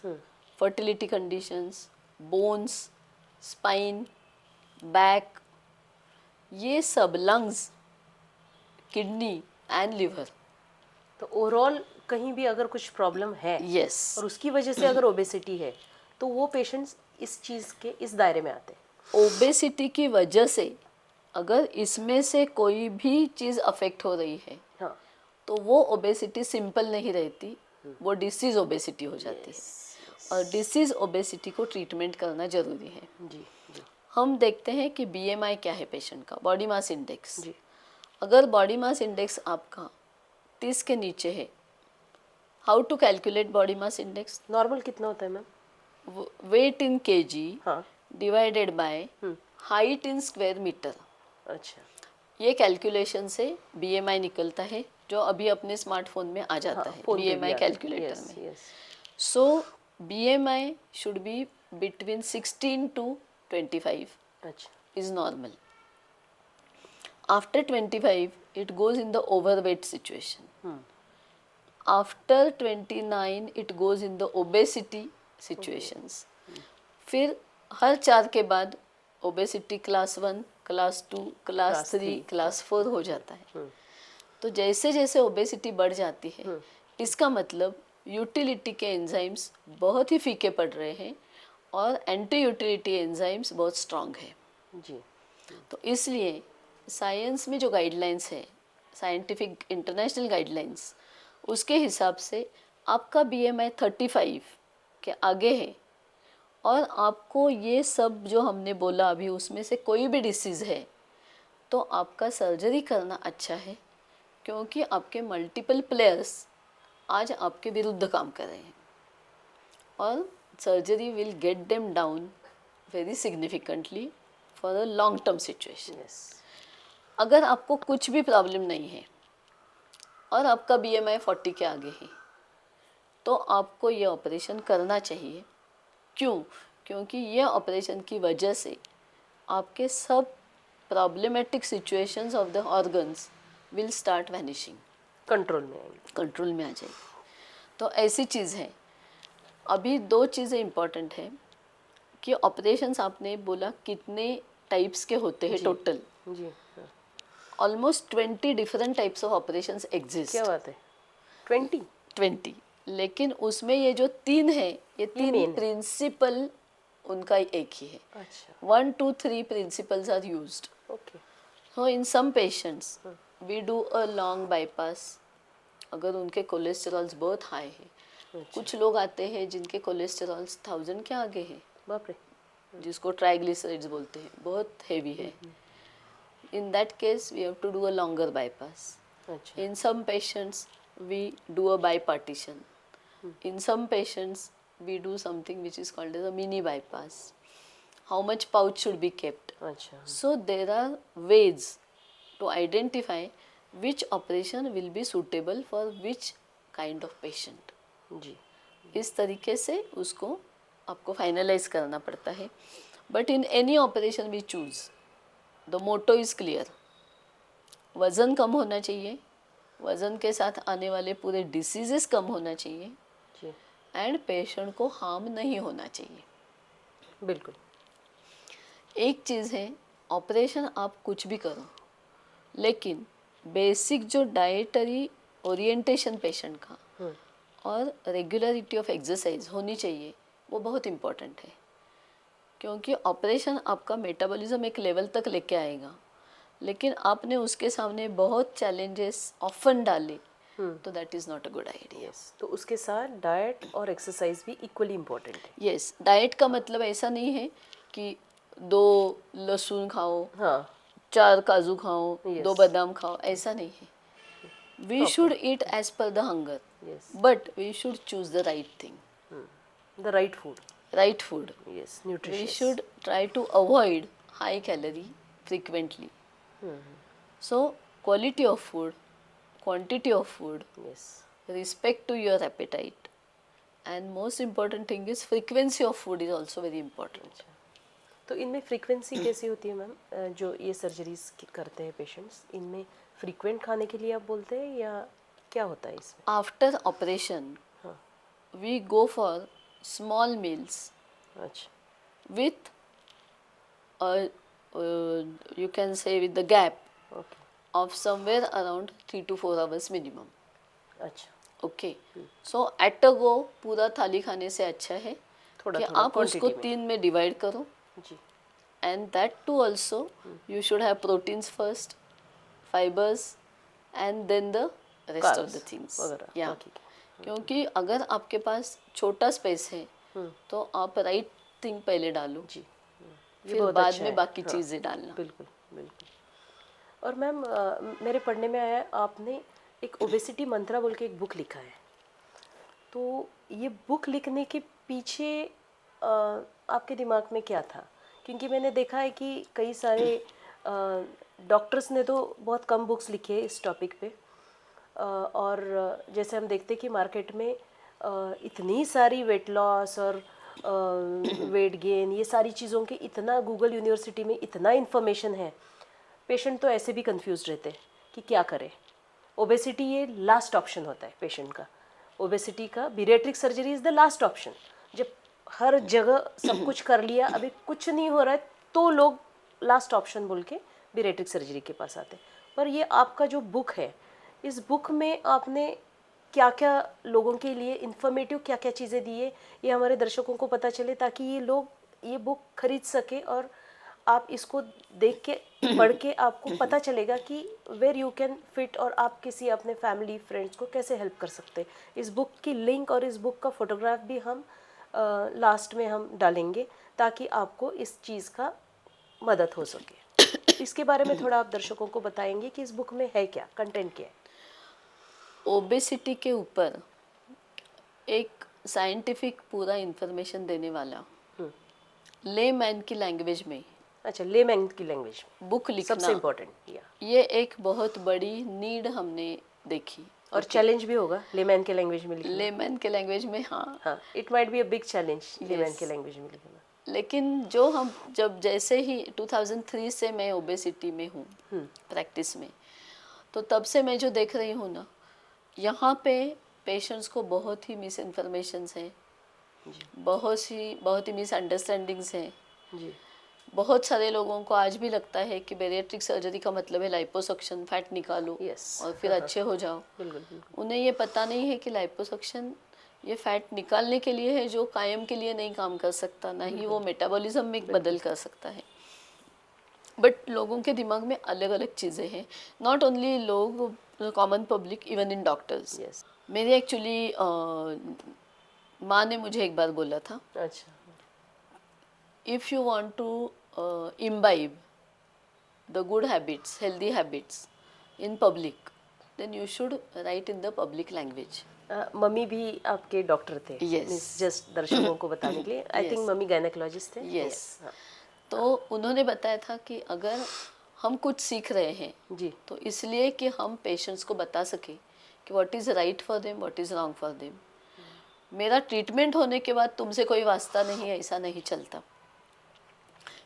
S2: fertility conditions, bones, spine, back, ये सब lungs, kidney and liver.
S1: तो ओवरऑल कहीं भी अगर कुछ प्रॉब्लम है
S2: Yes.
S1: और उसकी वजह से अगर ओबेसिटी है तो वो पेशेंट्स इस चीज़ के इस दायरे में आते हैं।
S2: ओबेसिटी की वजह से अगर इसमें से कोई भी चीज़ अफेक्ट हो रही है
S1: हाँ।
S2: तो वो ओबेसिटी सिंपल नहीं रहती, वो डिसीज ओबेसिटी हो जाती है। और डिसीज ओबेसिटी को ट्रीटमेंट करना ज़रूरी है।
S1: जी। जी।
S2: हम देखते हैं कि बीएमआई क्या है पेशेंट का, बॉडी मास इंडेक्स।
S1: जी।
S2: अगर बॉडी मास इंडेक्स आपका 30 के नीचे है, how to calculate body mass index?
S1: Normal कितना होता है मैम?
S2: वेट इन केजी
S1: हाँ।
S2: Divided by height in square metre.
S1: अच्छा।
S2: ये कैलकुलेशन से बीएमआई निकलता है, जो अभी अपने स्मार्टफोन में आ जाता है बीएमआई कैलकुलेटर में। So BMI should be between 16 to 25
S1: अच्छा।
S2: is normal. After 25 it goes in the overweight situation. After 29 it goes in the obesity situations. फिर हर 4 के बाद obesity class 1, class 2, class 3, class 4 हो जाता है। तो जैसे जैसे ओबेसिटी बढ़ जाती है, इसका मतलब यूटिलिटी के एंजाइम्स बहुत ही फीके पड़ रहे हैं और एंटी यूटिलिटी एंजाइम्स बहुत स्ट्रांग है।
S1: जी।
S2: तो इसलिए साइंस में जो गाइडलाइंस है, साइंटिफिक इंटरनेशनल गाइडलाइंस, उसके हिसाब से आपका बीएमआई 35 के आगे है और आपको ये सब जो हमने बोला अभी उसमें से कोई भी डिसीज़ है तो आपका सर्जरी करना अच्छा है, क्योंकि आपके मल्टीपल प्लेयर्स आज आपके विरुद्ध काम कर रहे हैं और surgery will get them down very significantly for a long term situation. अगर आपको कुछ भी प्रॉब्लम नहीं है और आपका बीएमआई 40 के आगे है तो आपको ये ऑपरेशन करना चाहिए। क्यों? क्योंकि ये ऑपरेशन की वजह से आपके सब problematic situations of the organs will start vanishing,
S1: control में आएंगे,
S2: कंट्रोल में आ जाएगी। तो ऐसी चीज़ है। अभी 2 चीज़ें इम्पॉर्टेंट है कि ऑपरेशंस आपने बोला कितने टाइप्स के होते हैं टोटल।
S1: जी।
S2: Almost 20 different types of operations exist.
S1: क्या बात है? 20?
S2: लेकिन उसमें ये जो 3 है, ये 3 प्रिंसिपल उनका एक ही है।
S1: अच्छा।
S2: 1, 2, 3 principles are used.
S1: Okay.
S2: So in some patients we do a long bypass अगर उनके कोलेस्टेरॉल्स बहुत हाई है। कुछ लोग आते हैं जिनके कोलेस्टेरॉल्स 1000 के आगे है,
S1: बाप रे,
S2: जिसको ट्राइग्लिसराइड्स बोलते हैं, बहुत हेवी है। In that case we have to do a longer bypass.
S1: अच्छा।
S2: In some patients we do a bipartition. In some patients we do something which is called as a mini bypass. How much pouch should be kept?
S1: अच्छा।
S2: So there are ways to identify which operation will be suitable for which kind of patient.
S1: जी।
S2: इस तरीके से उसको आपको finalise करना पड़ता है। But in any operation we choose, the motto is clear. वज़न कम होना चाहिए, वज़न के साथ आने वाले पूरे डिसीजेस कम होना चाहिए
S1: जी।
S2: एंड पेशेंट को हार्म नहीं होना चाहिए।
S1: बिल्कुल।
S2: एक चीज़ है, ऑपरेशन आप कुछ भी करो, लेकिन बेसिक जो डाइटरी ओरिएंटेशन पेशेंट का और रेगुलरिटी ऑफ एक्सरसाइज होनी चाहिए, वो बहुत इम्पोर्टेंट है। क्योंकि ऑपरेशन आपका मेटाबॉलिज्म एक लेवल तक लेके आएगा, लेकिन आपने उसके सामने बहुत चैलेंजेस ऑफन डाले तो that is not a good idea.
S1: तो उसके साथ डाइट और एक्सरसाइज भी इक्वली इम्पोर्टेंट है।
S2: यस, डाइट का मतलब ऐसा नहीं है कि 2 लहसुन खाओ,
S1: हाँ,
S2: 4 काजू खाओ,
S1: Yes.
S2: 2 बादाम खाओ, ऐसा नहीं है. We should eat as per the hunger,
S1: Yes.
S2: but we should choose the right thing,
S1: The right food.
S2: right food.
S1: Yes.
S2: We
S1: Nutritious.
S2: should try to avoid high calorie frequently. So quality of food, quantity of food,
S1: Yes.
S2: respect to your appetite, and most important thing is frequency of food is also very important.
S1: तो इनमें frequency कैसी होती है ma'am, जो ये surgeries करते हैं patients, इनमें फ्रीक्वेंट खाने के लिए आप बोलते हैं या क्या होता है इसमें?
S2: After operation,
S1: हाँ.
S2: we go for small meals
S1: अच्छा.
S2: with you can say with the gap
S1: okay.
S2: of somewhere around 3 to 4 hours minimum.
S1: अच्छा.
S2: ओके, सो एट अ गो पूरा थाली खाने से अच्छा है
S1: थोड़ा
S2: कि
S1: थोड़ा
S2: आप उसको
S1: quantity में.
S2: 3 में डिवाइड करो,
S1: जी.
S2: and that too also you should have proteins first, fibers, and then the rest of
S1: Carbs
S2: the things.
S1: वगैरह
S2: Yeah.
S1: बाकी के.
S2: क्योंकि अगर आपके पास छोटा स्पेस है तो आप राइट थिंग पहले डालो,
S1: जी. ये
S2: फिर
S1: बहुत
S2: बाद
S1: अच्छा
S2: में
S1: है.
S2: बाकी
S1: हाँ,
S2: चीज़ें डालना.
S1: बिल्कुल बिल्कुल. और मैम मेरे पढ़ने में आया आपने एक ओबेसिटी मंत्रा बोल के एक बुक लिखा है, तो ये बुक लिखने के पीछे आपके दिमाग में क्या था? क्योंकि मैंने देखा है कि कई सारे डॉक्टर्स ने तो बहुत कम बुक्स लिखे हैं इस टॉपिक पे, और जैसे हम देखते हैं कि मार्केट में इतनी सारी वेट लॉस और वेट गेन, ये सारी चीज़ों के इतना गूगल यूनिवर्सिटी में इतना इन्फॉर्मेशन है, पेशेंट तो ऐसे भी कंफ्यूज रहते हैं कि क्या करें. ओबेसिटी ये लास्ट ऑप्शन होता है पेशेंट का. ओबेसिटी का bariatric surgery is the last option. जब हर जगह सब कुछ कर लिया, अभी कुछ नहीं हो रहा है, तो लोग लास्ट ऑप्शन बोल के बीरियाट्रिक सर्जरी के पास आते हैं. पर ये आपका जो बुक है, इस बुक में आपने क्या क्या लोगों के लिए इन्फॉर्मेटिव क्या क्या चीज़ें दी है, ये हमारे दर्शकों को पता चले, ताकि ये लोग ये बुक खरीद सके और आप इसको देख के पढ़ के आपको पता चलेगा कि वेयर यू कैन फिट, और आप किसी अपने फैमिली फ्रेंड्स को कैसे हेल्प कर सकते हैं. इस बुक की लिंक और इस बुक का फोटोग्राफ भी हम लास्ट में हम डालेंगे, ताकि आपको इस चीज़ का मदद हो सके. इसके बारे में थोड़ा आप दर्शकों को बताएंगे कि इस बुक में है क्या, कंटेंट क्या है?
S2: ओबेसिटी के ऊपर एक साइंटिफिक पूरा इंफॉर्मेशन देने वाला ले मैन की लैंग्वेज में
S1: अच्छा, लेमैन की लैंग्वेज में
S2: बुक
S1: सबसे
S2: लिखना,
S1: इम्पोर्टेंट. या
S2: ये एक बहुत बड़ी नीड हमने देखी.
S1: और चैलेंज भी होगा लेमैन के लैंग्वेज में लिखना.
S2: लेमैन के लैंग्वेज में, हाँ.
S1: हाँ, it might be a big challenge layman
S2: Yes.
S1: के लैंग्वेज में लिखना.
S2: लेकिन जो हम जब जैसे ही 2003 से मैं ओबेसिटी में हूँ प्रैक्टिस में, तो तब से मैं जो देख रही हूँ ना, यहाँ पे पेशेंट्स को बहुत ही मिस इन्फॉर्मेशंस हैं, बहुत ही मिसअंडरस्टैंडिंग्स हैं.
S1: जी.
S2: बहुत सारे लोगों को आज भी लगता है कि बेरिएट्रिक सर्जरी का मतलब है लाइपोसक्शन, फैट निकालो
S1: Yes.
S2: और फिर अच्छे हो जाओ.
S1: बिल्कुल बिल्कुल.
S2: उन्हें ये पता नहीं है कि लाइपोसक्शन ये फैट निकालने के लिए है, जो कायम के लिए नहीं काम कर सकता, ना ही वो मेटाबॉलिज्म में बदल कर सकता है. बट लोगों के दिमाग में अलग अलग चीज़ें हैं, नॉट ओनली लोग, common public, even in doctors.
S1: Yes.
S2: मेरी एक्चुअली माँ ने मुझे एक बार बोला था,
S1: अच्छा.
S2: if you want to imbibe the good habits, healthy habits in public, then you should write in the public language.
S1: Mummy भी आपके डॉक्टर थे?
S2: Yes.
S1: जस्ट दर्शकों को बताने के लिए, I think
S2: Yes.
S1: Mummy gynaecologist थे.
S2: Yes.
S1: हाँ.
S2: तो उन्होंने बताया था कि अगर हम कुछ सीख रहे हैं
S1: जी.
S2: तो इसलिए कि हम पेशेंट्स को बता सके कि what is right for them, what is wrong for them. मेरा ट्रीटमेंट होने के बाद तुमसे कोई वास्ता नहीं है, ऐसा नहीं चलता.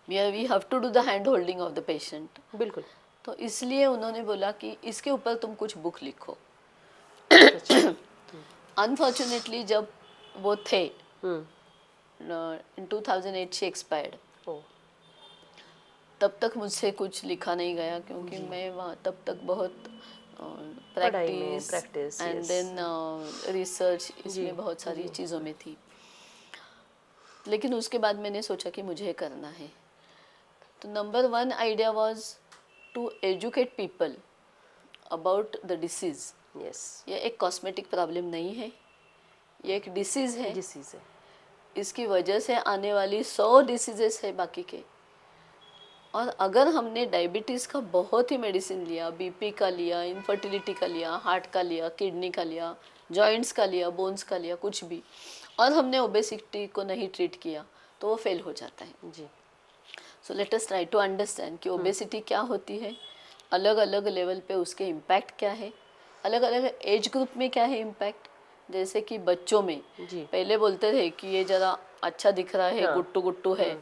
S2: We have to do the hand holding of the patient.
S1: बिल्कुल.
S2: तो इसलिए उन्होंने बोला कि इसके ऊपर तुम कुछ बुक लिखो. अनफॉर्चुनेटली जब वो थे, इन 2008 से एक्सपायर्ड,
S1: ओ.
S2: तब तक मुझसे कुछ लिखा नहीं गया, क्योंकि मैं वहाँ तब तक बहुत practice
S1: practice,
S2: and
S1: yes.
S2: Then research, इसमें बहुत सारी चीज़ों में थी. लेकिन उसके बाद मैंने सोचा कि मुझे करना है. तो number 1 idea was to educate people about the disease.
S1: Yes.
S2: ये एक कॉस्मेटिक प्रॉब्लम नहीं है, ये एक डिसीज़ है.
S1: डिसीज है.
S2: इसकी वजह से आने वाली 100 डिसीजेस है बाकी के. और अगर हमने डायबिटीज़ का बहुत ही मेडिसिन लिया, बीपी का लिया, इनफर्टिलिटी का लिया, हार्ट का लिया, किडनी का लिया, जॉइंट्स का लिया, बोन्स का लिया, कुछ भी, और हमने ओबेसिटी को नहीं ट्रीट किया तो वो फेल हो जाता है।
S1: जी
S2: so let us try to understand कि ओबेसिटी क्या होती है, अलग अलग लेवल पे उसके इम्पैक्ट क्या है, अलग अलग एज ग्रुप में क्या है इम्पैक्ट। जैसे कि बच्चों में
S1: जी
S2: पहले बोलते थे कि ये ज़रा अच्छा दिख रहा है,
S1: हाँ,
S2: गुट्टू गुट्टू है,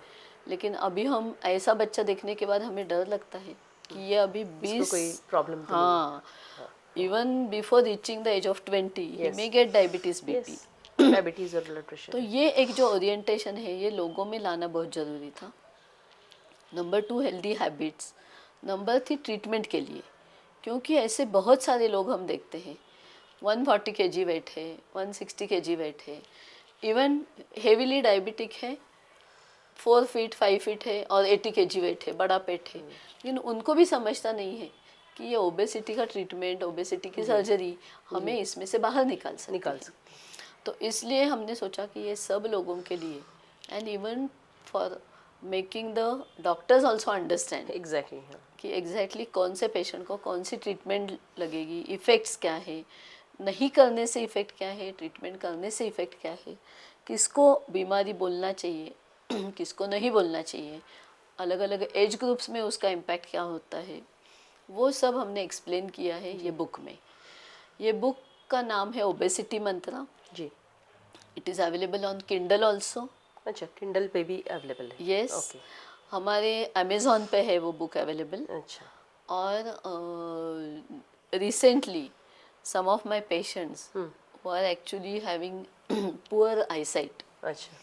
S2: लेकिन अभी हम ऐसा बच्चा देखने के बाद हमें डर लगता है कि ये अभी
S1: इसको
S2: 20,
S1: कोई प्रॉब्लम तो
S2: हाँ, even before reaching the age of 20 ही
S1: Yes.
S2: मे गेट डायबिटीज़,
S1: नहीं
S2: बीपी।
S1: है। डायबिटीज और ब्लड
S2: तो
S1: प्रेशर।
S2: ये एक जो ओरिएंटेशन है ये लोगों में लाना बहुत ज़रूरी था। Number 2 healthy habits, number 3 treatment के लिए, क्योंकि ऐसे बहुत सारे लोग हम देखते हैं 140 kg वेट है, 160 kg वेट है, इवन हेवीली डायबिटिक है, 4 फीट 5 फीट है और 80 kg वेट है, बड़ा पेट है, लेकिन उनको भी समझता नहीं है कि ये ओबेसिटी का ट्रीटमेंट, ओबेसिटी की सर्जरी हमें इसमें से बाहर निकाल सकती है। तो इसलिए हमने सोचा कि ये सब लोगों के लिए, and even for making the doctors also understand
S1: exactly
S2: कि एग्जैक्टली कौन से पेशेंट को कौन सी ट्रीटमेंट लगेगी, इफ़ेक्ट्स क्या है, नहीं करने से इफ़ेक्ट क्या है, ट्रीटमेंट करने से इफ़ेक्ट क्या है, किसको बीमारी बोलना चाहिए किसको नहीं बोलना चाहिए, अलग अलग एज ग्रुप्स में उसका इम्पैक्ट क्या होता है, वो सब हमने एक्सप्लेन किया है ये बुक में। ये बुक का नाम है ओबेसिटी मंत्रा।
S1: जी।
S2: It is available on Kindle also.
S1: अच्छा, किंडल पे भी अवेलेबल है?
S2: Yes,
S1: okay.
S2: हमारे अमेज़ॉन पे है वो बुक अवेलेबल।
S1: अच्छा।
S2: और recently some of my patients who are actually having poor eyesight,
S1: अच्छा,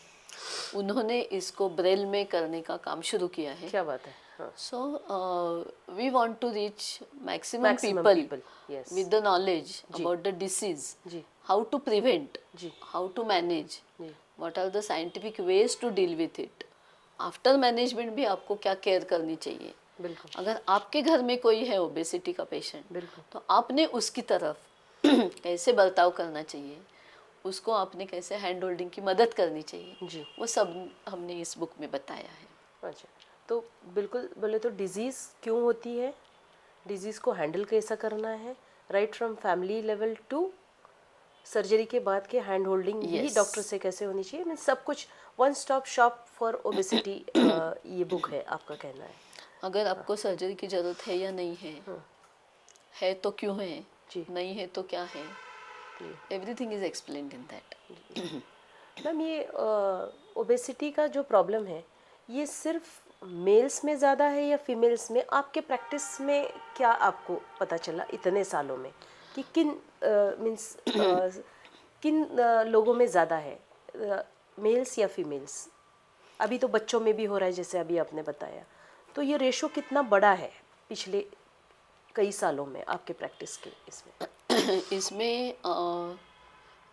S2: उन्होंने इसको ब्रेल में करने का काम शुरू किया है।
S1: क्या बात है। हाँ,
S2: so we want to reach maximum
S1: Maximum
S2: पीपल
S1: people, yes.
S2: with the knowledge
S1: जी।
S2: about the disease,
S1: जी
S2: how to prevent,
S1: जी
S2: how to manage,
S1: जी
S2: what are the scientific ways to deal with it, after management भी आपको क्या care करनी चाहिए।
S1: बिल्कुल
S2: अगर आपके घर में कोई है ओबेसिटी का पेशेंट,
S1: बिल्कुल।
S2: तो आपने उसकी तरफ कैसे बर्ताव करना चाहिए, उसको आपने कैसे हैंड होल्डिंग की मदद करनी चाहिए,
S1: जी।
S2: वो सब हमने इस बुक में बताया है।
S1: अच्छा, तो बिल्कुल बोले तो डिज़ीज़ क्यों होती है, डिज़ीज़ को हैंडल कैसा करना है, right from family level to surgery के बाद के हैंड होल्डिंग भी
S2: Yes.
S1: डॉक्टर से कैसे होनी चाहिए, मीन सब कुछ one stop shop for obesity ये बुक है, आपका कहना है।
S2: अगर आपको सर्जरी की ज़रूरत है या नहीं है तो क्यों है,
S1: जी।
S2: नहीं है तो क्या है, everything is explained in that.
S1: Ma'am, ये ओबेसिटी का जो प्रॉब्लम है ये सिर्फ मेल्स में ज़्यादा है या फीमेल्स में? आपके प्रैक्टिस में क्या आपको पता चला इतने सालों में कि किन मीन्स किन लोगों में ज़्यादा है, मेल्स या फीमेल्स? अभी तो बच्चों में भी हो रहा है जैसे अभी आपने बताया, तो ये रेशो कितना बड़ा है पिछले कई सालों में आपके प्रैक्टिस के इसमें?
S2: इसमें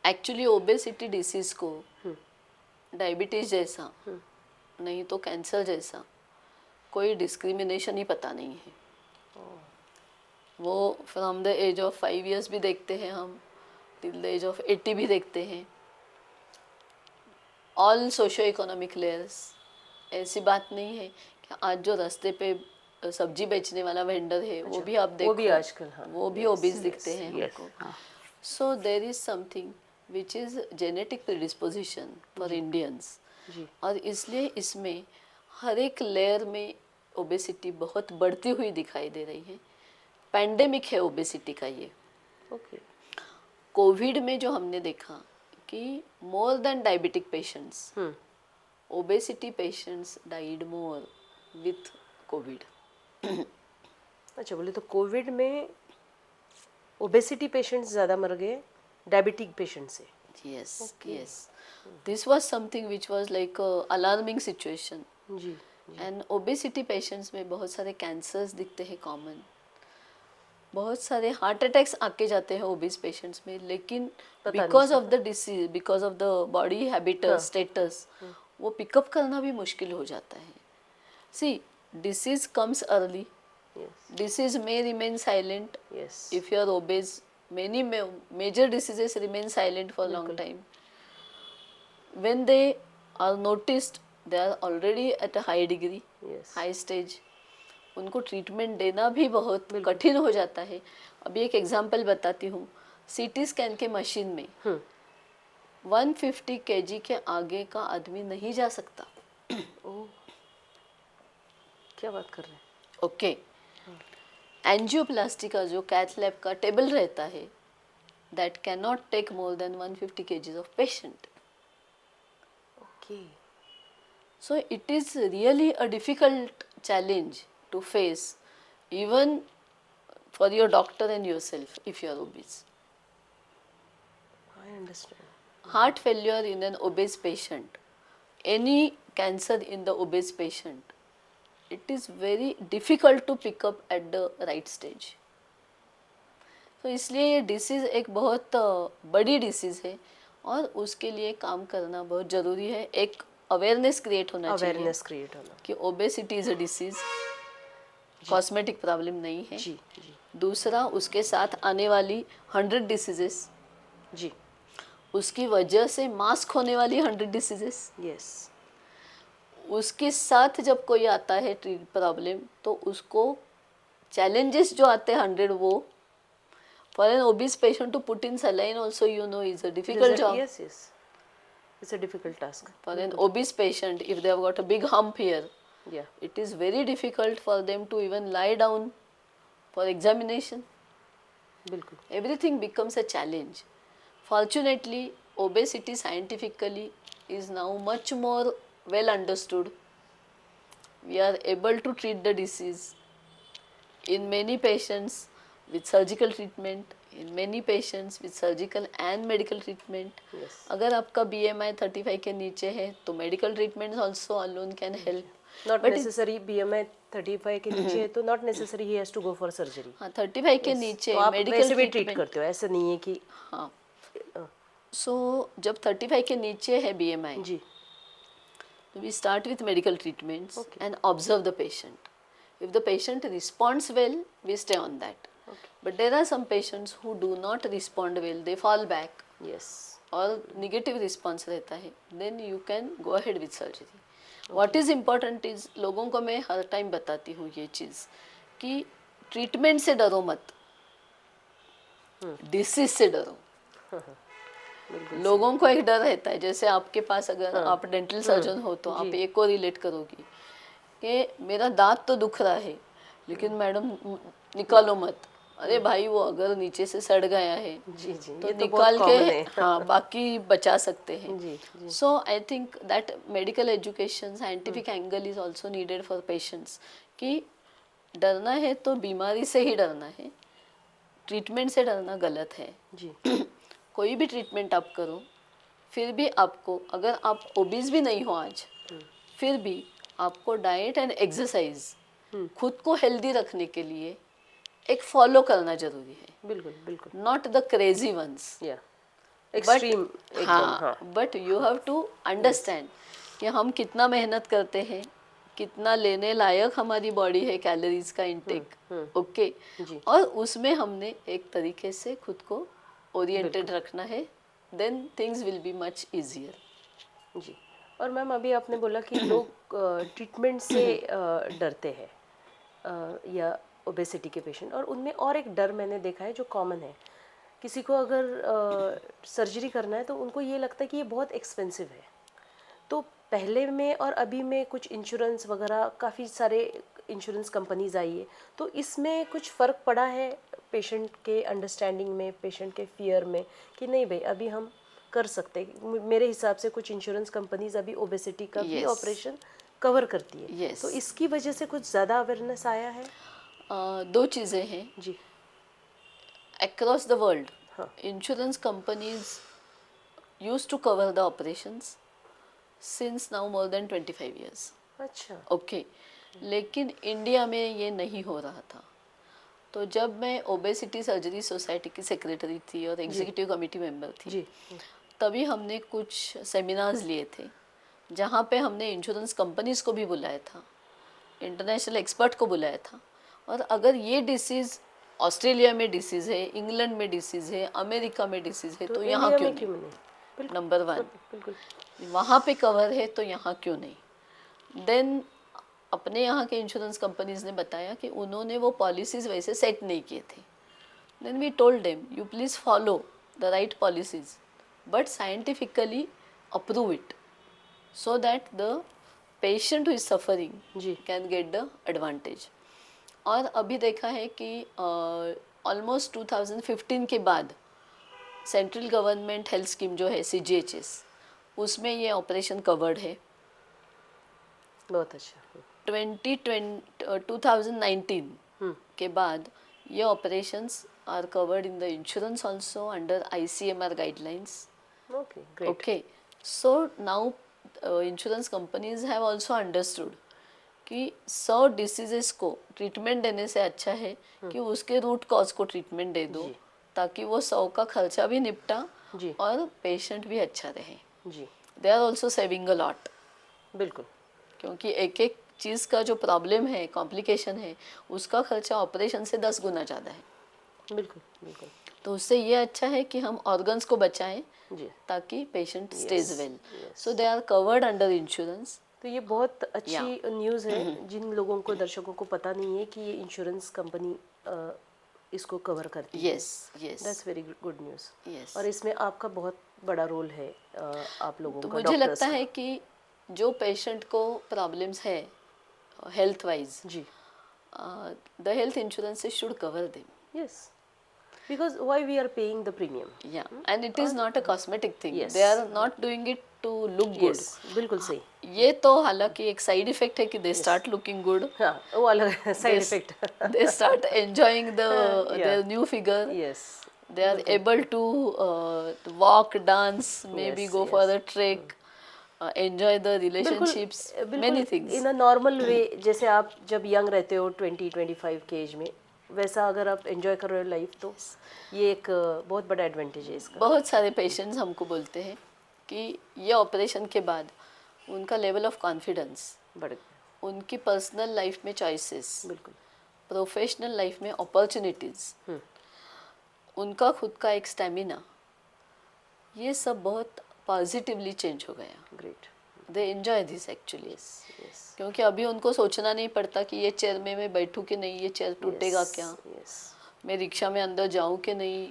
S2: एक्चुअली ओबेसिटी डिसीज़ को डायबिटीज़ जैसा, नहीं तो कैंसर जैसा कोई डिस्क्रिमिनेशन ही पता नहीं है। वो from the age of 5 years भी देखते हैं हम, टिल द एज ऑफ 80 भी देखते हैं, ऑल सोशो इकोनॉमिक लेयर्स। ऐसी बात नहीं है कि आज जो रास्ते पे सब्जी बेचने वाला वेंडर है वो भी आप देखो,
S1: वो भी आजकल, हाँ,
S2: वो भी ओबीस दिखते हैं हमको। So there is something which is genetic predisposition for Indians,
S1: जी।
S2: और इसलिए इसमें हर एक लेयर में ओबेसिटी बहुत बढ़ती हुई दिखाई दे रही है। पैंडेमिक है ओबेसिटी का ये।
S1: ओके।
S2: कोविड में जो हमने देखा कि more than diabetic patients, obesity patients died more with Covid.
S1: अच्छा, बोले तो कोविड में ओबेसिटी पेशेंट्स ज़्यादा मर गए डायबिटिक पेशेंट से?
S2: Yes yes, this was something which was like alarming situation.
S1: जी।
S2: एंड ओबेसिटी पेशेंट्स में बहुत सारे कैंसर्स दिखते हैं कॉमन, बहुत सारे हार्ट अटैक्स आके जाते हैं ओबीस पेशेंट्स में, लेकिन because of the disease, because of the body habitus status, वो पिकअप करना भी मुश्किल हो जाता है। See, disease comes early, disease may remain silent.
S1: Yes.
S2: If you are obese, many major diseases remain silent for a long time. When they are noticed, they are already at a high degree,
S1: Yes.
S2: high stage. उनको treatment देना भी बहुत कठिन हो जाता है। अभी एक एग्जांपल बताती हूँ, सीटी स्कैन के मशीन में 150 केजी के आगे का आदमी नहीं जा सकता।
S1: ओह, क्या बात कर रहे हैं?
S2: ओके, एंजियोप्लास्टी का जो कैथ लैब का टेबल रहता है, that can not take more than 150 kgs of patient.
S1: Okay,
S2: So it is really a difficult challenge to face, even for your doctor and yourself if you are obese.
S1: I understand.
S2: Heart failure in an obese patient, any cancer in the obese patient, it is very difficult to pick up at the right stage. तो इसलिए ये disease एक बहुत बड़ी disease है और उसके लिए काम करना बहुत ज़रूरी है। एक अवेयरनेस क्रिएट होना चाहिए
S1: अवेयरनेस क्रिएट होना.
S2: कि obesity is a disease, cosmetic problem नहीं है।
S1: जी जी
S2: दूसरा, उसके साथ आने वाली 100 डिसीजेस,
S1: जी.
S2: उसकी वजह से मास्क होने वाली 100 डिसीजेस,
S1: यस.
S2: उसके साथ जब कोई आता है प्रॉब्लम, तो उसको चैलेंजेस जो आते हैं 100, वो for an obese patient to put in saline also you know is a difficult job.
S1: Yes, yes. It's a difficult task.
S2: For an obese patient, if they have got a big hump here,
S1: Yeah.
S2: it is very difficult for them to even lie down for examination.
S1: बिल्कुल.
S2: Everything becomes a challenge. Fortunately, obesity scientifically is now much more well understood. We are able to treat the disease in many patients with surgical treatment, in many patients with surgical and medical treatment.
S1: Yes.
S2: अगर आपका BMI 35 के नीचे है तो medical treatments also alone can help.
S1: Not
S2: But
S1: necessary. BMI 35 के नीचे है तो not necessary he has to go for surgery.
S2: हाँ, 35 के नीचे
S1: तो आप
S2: medical
S1: वैसे भी ट्रीट
S2: treatment.
S1: करते हो, ऐसा नहीं है कि.
S2: हाँ, सो जब 35 के नीचे है BMI,
S1: ji.
S2: we start with medical treatments
S1: Okay.
S2: and observe the patient. If the patient responds well, we stay on that.
S1: Okay.
S2: But there are some patients who do not respond well, they fall back
S1: Yes.
S2: और negative response रहता है, then you can go ahead with surgery. What is important is, लोगों को मैं हर time बताती हूँ ये चीज़ कि ट्रीटमेंट से डरो मत, डिसीज से डरो. लोगों को एक डर रहता है, जैसे आपके पास अगर आप डेंटल सर्जन हो तो आप एक को रिलेट करोगी कि मेरा दांत तो दुख रहा है लेकिन मैडम निकालो मत. अरे भाई, वो अगर नीचे से सड़ गया है
S1: जी जी.
S2: तो
S1: ये तो
S2: निकाल
S1: बहुत
S2: के
S1: common है.
S2: हाँ बाकी बचा सकते हैं.
S1: जी जी.
S2: So I think that medical education, scientific angle is also needed for patients कि डरना है तो बीमारी से ही डरना है, ट्रीटमेंट से डरना गलत है.
S1: जी.
S2: कोई भी ट्रीटमेंट आप करो, फिर भी आपको, अगर आप ओबीज भी नहीं हो आज, फिर भी आपको डाइट एंड एक्सरसाइज खुद को हेल्दी रखने के लिए एक फॉलो करना जरूरी है.
S1: बिल्कुल बिल्कुल.
S2: नॉट द क्रेजी वंस,
S1: या एक्सट्रीम एकदम. हाँ.
S2: हाँ, but you have to understand कि हम कितना मेहनत करते हैं, कितना लेने लायक हमारी बॉडी है कैलोरीज का इंटेक. ओके,
S1: जी.
S2: और उसमें हमने एक तरीके से खुद को ओरिएंटेड रखना है, then things will be much easier.
S1: जी. और मैम अभी आपने बोला कि लोग ट्रीटमेंट से डरते हैं या ओबेसिटी के पेशेंट, और उनमें और एक डर मैंने देखा है जो कॉमन है. किसी को अगर सर्जरी करना है तो उनको ये लगता है कि ये बहुत एक्सपेंसिव है. तो पहले में और अभी में कुछ इंश्योरेंस वगैरह, काफ़ी सारे इंश्योरेंस कंपनीज आई है, तो इसमें कुछ फ़र्क पड़ा है पेशेंट के अंडरस्टैंडिंग में, पेशेंट के फियर में, कि नहीं भाई अभी हम कर सकते हैं. मेरे हिसाब से कुछ इंश्योरेंस कंपनीज अभी ओबेसिटी का भी
S2: Yes.
S1: ऑपरेशन कवर करती है.
S2: Yes.
S1: तो इसकी वजह से कुछ ज़्यादा अवेयरनेस आया है.
S2: दो चीज़ें हैं.
S1: जी.
S2: Across the world,
S1: हाँ.
S2: insurance companies used to cover the operations since now more than 25 years.
S1: अच्छा.
S2: ओके, लेकिन इंडिया में ये नहीं हो रहा था. तो जब मैं ओबेसिटी सर्जरी सोसाइटी की सेक्रेटरी थी और एग्जीक्यूटिव कमेटी मेंबर थी,
S1: जी.
S2: तभी हमने कुछ सेमिनार्स लिए थे जहाँ पे हमने इंश्योरेंस कंपनीज़ को भी बुलाया था, इंटरनेशनल एक्सपर्ट को बुलाया था. और अगर ये डिसीज़ ऑस्ट्रेलिया में डिसीज़ है, इंग्लैंड में डिसीज़ है, अमेरिका में डिसीज़ है, तो यहाँ
S1: इंडिया
S2: क्यों
S1: में
S2: नहीं?
S1: बिल्कुल
S2: नंबर 1,
S1: बिल्कुल.
S2: वहाँ पे कवर है तो यहाँ क्यों नहीं? देन अपने यहाँ के इंश्योरेंस कंपनीज ने बताया कि उन्होंने वो पॉलिसीज़ वैसे सेट नहीं किए थे. Then we told them, you please follow the right policies, but scientifically approve it, so that the patient who is suffering
S1: ji.
S2: can get the advantage. और अभी देखा है कि ऑलमोस्ट 2015 के बाद सेंट्रल गवर्नमेंट हेल्थ स्कीम जो है CGHS, उसमें ये ऑपरेशन कवर्ड है.
S1: बहुत अच्छा.
S2: 2019 के बाद ये operations are covered in the insurance also under ICMR guidelines.
S1: Okay, great.
S2: Okay, so now insurance companies have also understood कि 100 डिसीजेस को ट्रीटमेंट देने से अच्छा है कि उसके रूट कॉज को ट्रीटमेंट दे दो,
S1: जी.
S2: ताकि वो 100 का खर्चा भी निपटा
S1: जी.
S2: और पेशेंट भी अच्छा रहे.
S1: जी,
S2: they are also saving a lot,
S1: बिल्कुल.
S2: क्योंकि एक एक चीज़ का जो प्रॉब्लम है, कॉम्प्लिकेशन है, उसका खर्चा ऑपरेशन से 10 गुना ज़्यादा है.
S1: बिल्कुल, बिल्कुल.
S2: तो उससे ये अच्छा है कि हम ऑर्गन्स को बचाएं
S1: जी.
S2: ताकि patient stays well.
S1: yes.
S2: So they are covered under insurance.
S1: तो ये बहुत अच्छी न्यूज़ है. जिन लोगों को, दर्शकों को पता नहीं है कि ये इंश्योरेंस कंपनी इसको कवर करती है.
S2: Yes yes
S1: that's very good news.
S2: Yes.
S1: और इसमें आपका बहुत बड़ा रोल है, आप लोगों
S2: तो
S1: का,
S2: मुझे
S1: डॉक्टर्स
S2: लगता
S1: का.
S2: है कि जो पेशेंट को प्रॉब्लम्स है हेल्थ वाइज,
S1: जी.
S2: The health insurance should cover them.
S1: Yes, because why we are paying the premium.
S2: Yeah, and it is not a cosmetic thing.
S1: Yes.
S2: They are not doing it to look good.
S1: Yes, बिल्कुल सही.
S2: ये तो हालांकि एक side effect है कि they start looking good.
S1: हाँ, वो अलग side effect.
S2: They start enjoying their new figure.
S1: Yes.
S2: They are able to walk, dance, maybe
S1: Yes,
S2: go for a trek, enjoy the relationships, many things.
S1: In a normal way. जैसे आप जब young रहते हो 20-25 के as में, वैसा अगर आप एंजॉय कर रहे हो लाइफ, तो ये एक बहुत बड़ा एडवांटेज है इसका.
S2: बहुत सारे पेशेंट्स हमको बोलते हैं कि ये ऑपरेशन के बाद उनका लेवल ऑफ कॉन्फिडेंस
S1: बढ़.
S2: उनकी पर्सनल लाइफ में चॉइसेस,
S1: बिल्कुल.
S2: प्रोफेशनल लाइफ में अपॉर्चुनिटीज़, उनका खुद का एक स्टेमिना, ये सब बहुत पॉजिटिवली चेंज हो गया.
S1: Great.
S2: They enjoy this actually.
S1: Yes.
S2: क्योंकि अभी उनको सोचना नहीं पड़ता कि ये चेयर में मैं बैठूं कि नहीं, ये चेयर टूटेगा क्या,
S1: यस.
S2: मैं रिक्शा में अंदर जाऊं कि नहीं,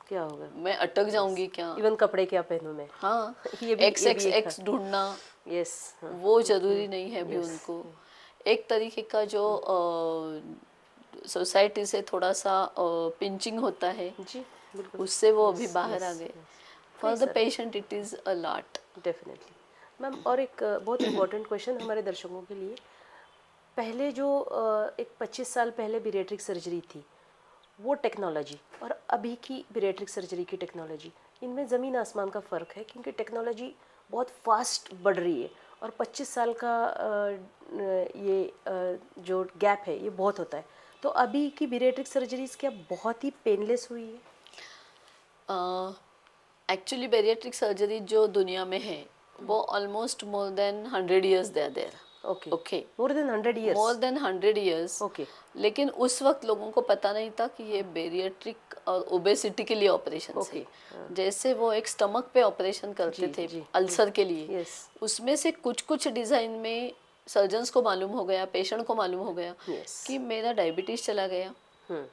S1: क्या होगा,
S2: मैं अटक जाऊंगी क्या.
S1: इवन कपड़े क्या पहनूं मैं.
S2: हाँ,
S1: ये भी
S2: XXX ढूंढना,
S1: यस.
S2: वो ज़रूरी नहीं है अभी उनको. एक तरीके का जो सोसाइटी से थोड़ा सा पिंचिंग होता है,
S1: जी, बिल्कुल.
S2: उससे वो अभी बाहर आ गए. For the patient it is a lot.
S1: Definitely. Ma'am, और एक बहुत इम्पोर्टेंट क्वेश्चन हमारे दर्शकों के लिए. पहले जो एक 25 साल पहले बीरियाट्रिक सर्जरी थी, वो टेक्नोलॉजी और अभी की बीरियाट्रिक सर्जरी की टेक्नोलॉजी, इनमें ज़मीन आसमान का फ़र्क है, क्योंकि टेक्नोलॉजी बहुत फास्ट बढ़ रही है. और 25 साल का ये जो गैप है, ये बहुत होता है. तो अभी की बीरियाट्रिक सर्जरीज क्या बहुत ही पेनलेस हुई है?
S2: एक्चुअली बेरियाट्रिक सर्जरी जो दुनिया में है वो almost more than 100 years they there.
S1: Okay.
S2: Okay,
S1: more than 100 years.
S2: More than 100 years.
S1: Okay.
S2: लेकिन उस वक्त लोगों को पता नहीं था कि ये बेरियाट्रिक और ओबेसिटी के लिए ऑपरेशन
S1: ओके.
S2: है. जैसे वो एक स्टमक पे ऑपरेशन करते थे
S1: जी,
S2: अल्सर के लिए,
S1: यस.
S2: उसमें से कुछ कुछ डिज़ाइन में सर्जन्स को मालूम हो गया, पेशेंट को मालूम हो गया
S1: यस.
S2: कि मेरा डायबिटीज़ चला गया,
S1: हम्म.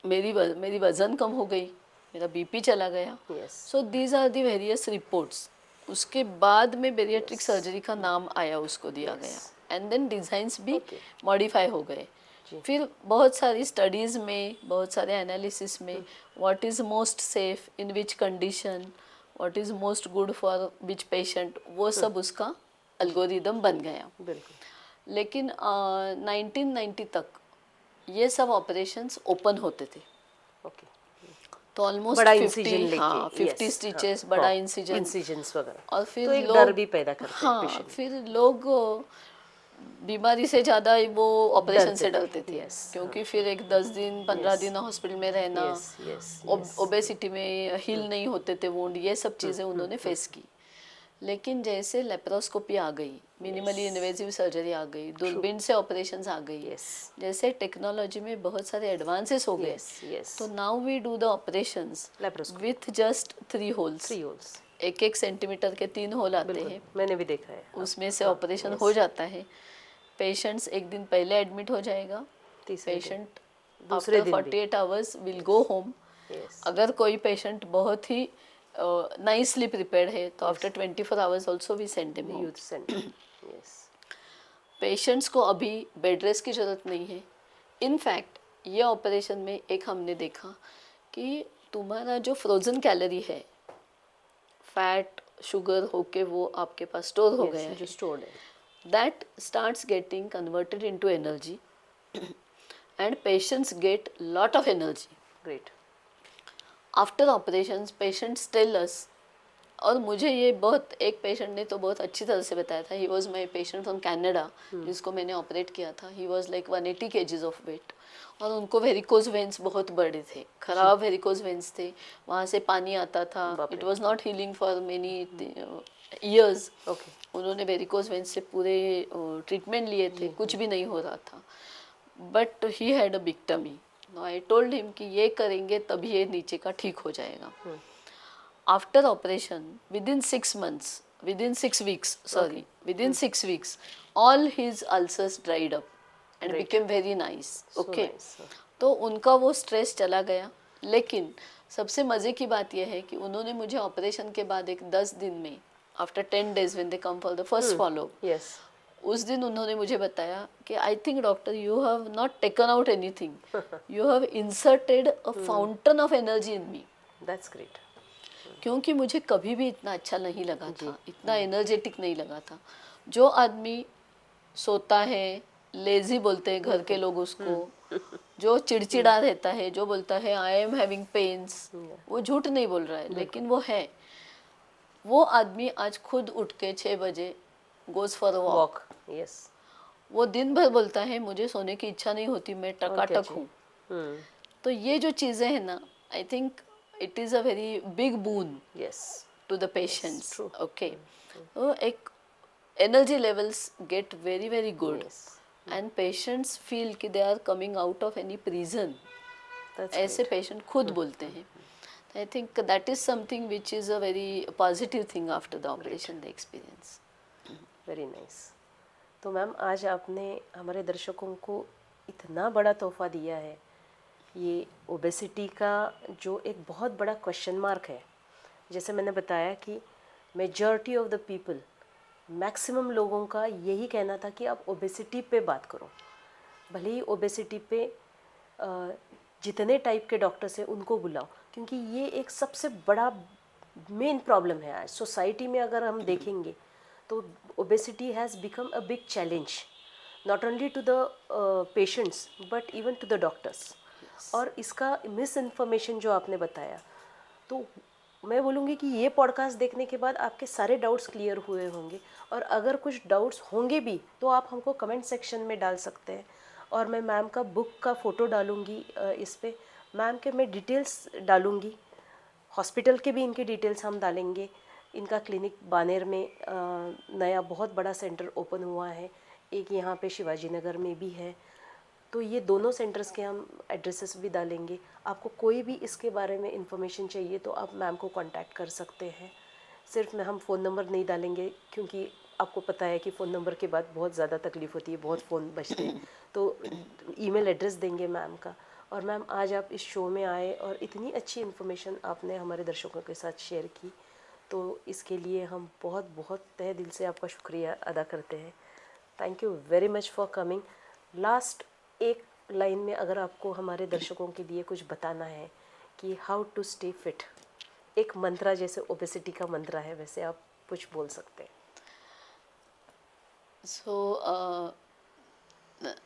S2: मेरी वज़न कम हो गई, मेरा BP चला गया.
S1: Yes.
S2: So these are the various reports. उसके बाद में बेरियाट्रिक सर्जरी का नाम आया, उसको दिया गया. एंड देन डिज़ाइंस भी मॉडिफाई हो गए. फिर बहुत सारी स्टडीज़ में, बहुत सारे एनालिसिस में, what is most safe in which condition, what is most good for which patient, वो सब उसका एल्गोरिदम बन गया.
S1: बिल्कुल.
S2: लेकिन 1990 तक ये सब ऑपरेशंस ओपन होते थे.
S1: ओके.
S2: तो ऑलमोस्ट
S1: बड़ा
S2: 50,
S1: इंसिजन लेके.
S2: हाँ 50 स्टिचेस, बड़ा इंसिजन,
S1: इंसिजन्स वगैरह.
S2: और फिर
S1: तो एक
S2: लोग
S1: डर भी पैदा करते हैं
S2: हाँ
S1: पेशेंट.
S2: फिर लोग बीमारी से ज़्यादा वो ऑपरेशन से डरते थे.
S1: Yes,
S2: क्योंकि फिर एक 10 दिन 15 दिन हॉस्पिटल में रहना,
S1: यस. यस.
S2: ओबेसिटी में हील नहीं होते थे वुंड, ये सब चीज़ें उन्होंने फेस की. लेकिन जैसे लेप्रोस्कोपी आ गई, मिनिमली इन्वेजिव सर्जरी आ गई, दूरबीन से ऑपरेशंस आ गई,
S1: यस.
S2: जैसे टेक्नोलॉजी में बहुत सारे एडवांसेस हो गए,
S1: यस. यस.
S2: तो now we do the operations
S1: laparoscopy.
S2: With just 3 holes.
S1: 3 holes.
S2: 1-1 centimetre के 3 होल आते हैं,
S1: मैंने भी देखा है.
S2: उसमें से ऑपरेशन हो जाता है. पेशेंट्स एक दिन पहले एडमिट हो जाएगा,
S1: तीसरे दिन,
S2: पेशेंट
S1: दूसरे
S2: आफ्टर
S1: दिन भी
S2: 48 hours will go home.
S1: Yes
S2: अगर कोई पेशेंट बहुत ही नाइसली प्रिपेयर्ड है तो after 24 hours also we send him home.
S1: Youth centre yes
S2: patients को अभी बेड रेस्ट की ज़रूरत नहीं है। इनफैक्ट ये ऑपरेशन में एक हमने देखा कि तुम्हारा जो फ्रोज़न कैलोरी है, फैट शुगर होके वो आपके पास स्टोर हो गया
S1: जो
S2: है,
S1: स्टोर्ड है
S2: that starts getting converted into energy and patients get lot of energy
S1: great
S2: after operations. Patients tell us, और मुझे ये बहुत, एक पेशेंट ने तो बहुत अच्छी तरह से बताया था, he was my patient from Canada जिसको मैंने ऑपरेट किया था, he was like 180 kgs of weight और उनको वेरिकोज वेंस बहुत बड़े थे, खराब वेरिकोज वेंस थे, वहाँ से पानी आता था, it was not healing for many years.
S1: Okay
S2: उन्होंने वेरिकोज वेंस से पूरे ट्रीटमेंट लिए थे, कुछ भी नहीं हो रहा था, but he had a big tummy. I told him कि ये करेंगे तभी ये नीचे का ठीक हो जाएगा। After operation within 6 months, within 6 weeks, sorry, within 6 weeks, all his ulcers dried up and
S1: Great.
S2: became very nice.
S1: So
S2: Okay.
S1: nice.
S2: तो उनका वो स्ट्रेस चला गया। लेकिन सबसे मज़े की बात यह है कि उन्होंने मुझे ऑपरेशन के बाद एक 10 दिन में, after 10 days when they come for the first follow,
S1: yes
S2: उस दिन उन्होंने मुझे बताया कि I think doctor you have not taken out anything, you have inserted a fountain of energy in me.
S1: That's great
S2: क्योंकि मुझे कभी भी इतना अच्छा नहीं लगा था, इतना एनर्जेटिक नहीं लगा था। जो आदमी सोता है, लेजी बोलते हैं घर के लोग उसको, जो चिड़चिड़ा रहता है, जो बोलता है आई एम हैविंग पेन्स, वो झूठ नहीं बोल रहा है, लेकिन वो है। वो आदमी आज खुद उठ के 6 बजे goes for a walk.
S1: Walk yes
S2: वो दिन भर बोलता है मुझे सोने की इच्छा नहीं होती, मैं टकाटक हूँ। तो ये जो चीज़ें हैं ना, I think it is a very big boon
S1: yes
S2: to the patients.
S1: true.
S2: Okay. So एक energy levels get very very good
S1: Yes.
S2: and patients feel कि they are coming out of any prison.
S1: That's
S2: ऐसे patient खुद बोलते हैं। I think that is something which is a very positive thing after the operation they experience.
S1: Very nice. तो ma'am आज आपने हमारे दर्शकों को इतना बड़ा तोहफा दिया है। ये ओबेसिटी का जो एक बहुत बड़ा क्वेश्चन मार्क है, जैसे मैंने बताया कि majority of the people, maximum लोगों का यही कहना था कि आप ओबेसिटी पे बात करो। भले ही ओबेसिटी पे जितने टाइप के डॉक्टर्स हैं उनको बुलाओ, क्योंकि ये एक सबसे बड़ा मेन प्रॉब्लम है आज सोसाइटी में। अगर हम देखेंगे तो obesity has become a big challenge, not only to the patients but even to the doctors. और इसका मिस इन्फॉर्मेशन जो आपने बताया, तो मैं बोलूँगी कि ये पॉडकास्ट देखने के बाद आपके सारे डाउट्स क्लियर हुए होंगे। और अगर कुछ डाउट्स होंगे भी तो आप हमको कमेंट सेक्शन में डाल सकते हैं, और मैं मैम का बुक का फ़ोटो डालूँगी इस पे। मैम के मैं डिटेल्स डालूँगी, हॉस्पिटल के भी इनके डिटेल्स हम डालेंगे। इनका क्लिनिक बानेर में नया बहुत बड़ा सेंटर ओपन हुआ है, एक यहाँ पे शिवाजी नगर में भी है। तो ये दोनों सेंटर्स के हम एड्रेसेस भी डालेंगे। आपको कोई भी इसके बारे में इंफॉर्मेशन चाहिए तो आप मैम को कांटेक्ट कर सकते हैं। सिर्फ हम फ़ोन नंबर नहीं डालेंगे, क्योंकि आपको पता है कि फ़ोन नंबर के बाद बहुत ज़्यादा तकलीफ़ होती है, बहुत फ़ोन बजते हैं। तो ईमेल एड्रेस देंगे मैम का। और मैम आज आप इस शो में आए और इतनी अच्छी इन्फॉर्मेशन आपने हमारे दर्शकों के साथ शेयर की, तो इसके लिए हम बहुत बहुत तहे दिल से आपका शुक्रिया अदा करते हैं। Thank you very much for coming. Last एक लाइन में अगर आपको हमारे दर्शकों के लिए कुछ बताना है कि हाउ टू स्टे फिट, एक मंत्रा जैसे ओबेसिटी का मंत्रा है, वैसे आप कुछ बोल सकते हैं।
S2: So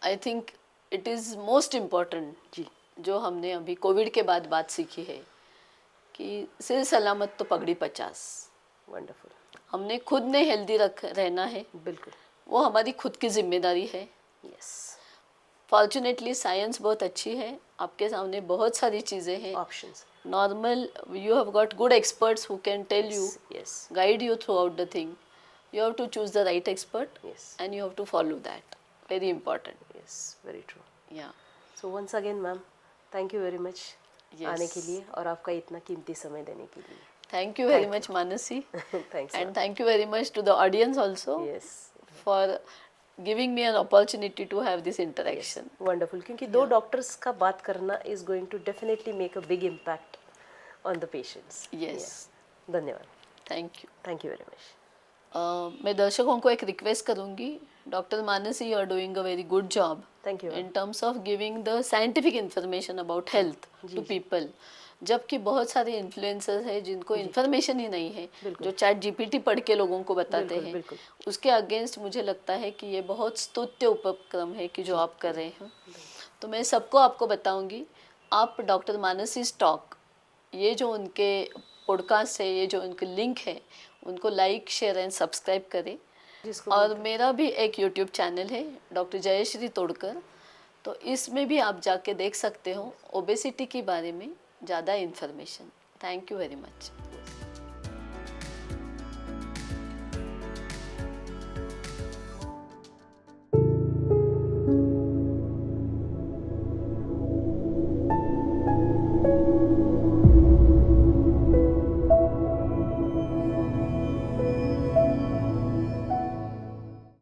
S2: I think it is most important
S1: जी
S2: जो हमने अभी कोविड के बाद बात सीखी है कि सिर सलामत तो पगड़ी 50।
S1: वंडरफुल,
S2: हमने खुद ने हेल्दी रहना है,
S1: बिल्कुल
S2: वो हमारी खुद की जिम्मेदारी है।
S1: यस,
S2: फॉर्चुनेटली साइंस बहुत अच्छी है, आपके सामने बहुत सारी चीज़ें हैं,
S1: options,
S2: normal, you have got good experts who can tell you,
S1: yes
S2: guide you throughout the thing. You have to choose the right expert
S1: Yes.
S2: and you have to follow that. Very important.
S1: Yes, very true.
S2: Yeah.
S1: So once again ma'am, thank you very much
S2: Yes.
S1: आने के लिए और आपका इतना कीमती समय देने के लिए।
S2: Thank you very much, Manasi.
S1: Thanks
S2: And thank you very much to the audience also
S1: यस,
S2: for giving me an opportunity to have this interaction.
S1: Wonderful, क्योंकि दो डॉक्टर्स का बात करना is going to definitely make a big impact on the patients.
S2: Yes.
S1: धन्यवाद.
S2: Thank you.
S1: Very much.
S2: मैं दर्शकों को एक रिक्वेस्ट करूंगी. Doctor Manasi, you are doing a very good job
S1: Thank you,
S2: in terms of giving the scientific information about health to people. जबकि बहुत सारे influencers हैं जिनको इन्फॉर्मेशन ही नहीं है, जो चैट जीपीटी पढ़ के लोगों को बताते हैं.
S1: बिल्कुल.
S2: उसके अगेंस्ट मुझे लगता है कि ये बहुत स्तुत्य उपक्रम है कि जो आप कर रहे हैं. तो मैं सबको आपको बताऊंगी, आप डॉक्टर मानसी टॉक, ये जो उनके पॉडकास्ट है, ये जो उनके लिंक है, उनको लाइक, शेयर एंड सब्सक्राइब करें. और मेरा भी एक यूट्यूब चैनल है, डॉक्टर जयश्री तोड़कर. तो इसमें भी आप जाके देख सकते हो ओबेसिटी के बारे में ज़्यादा information. Thank you very much.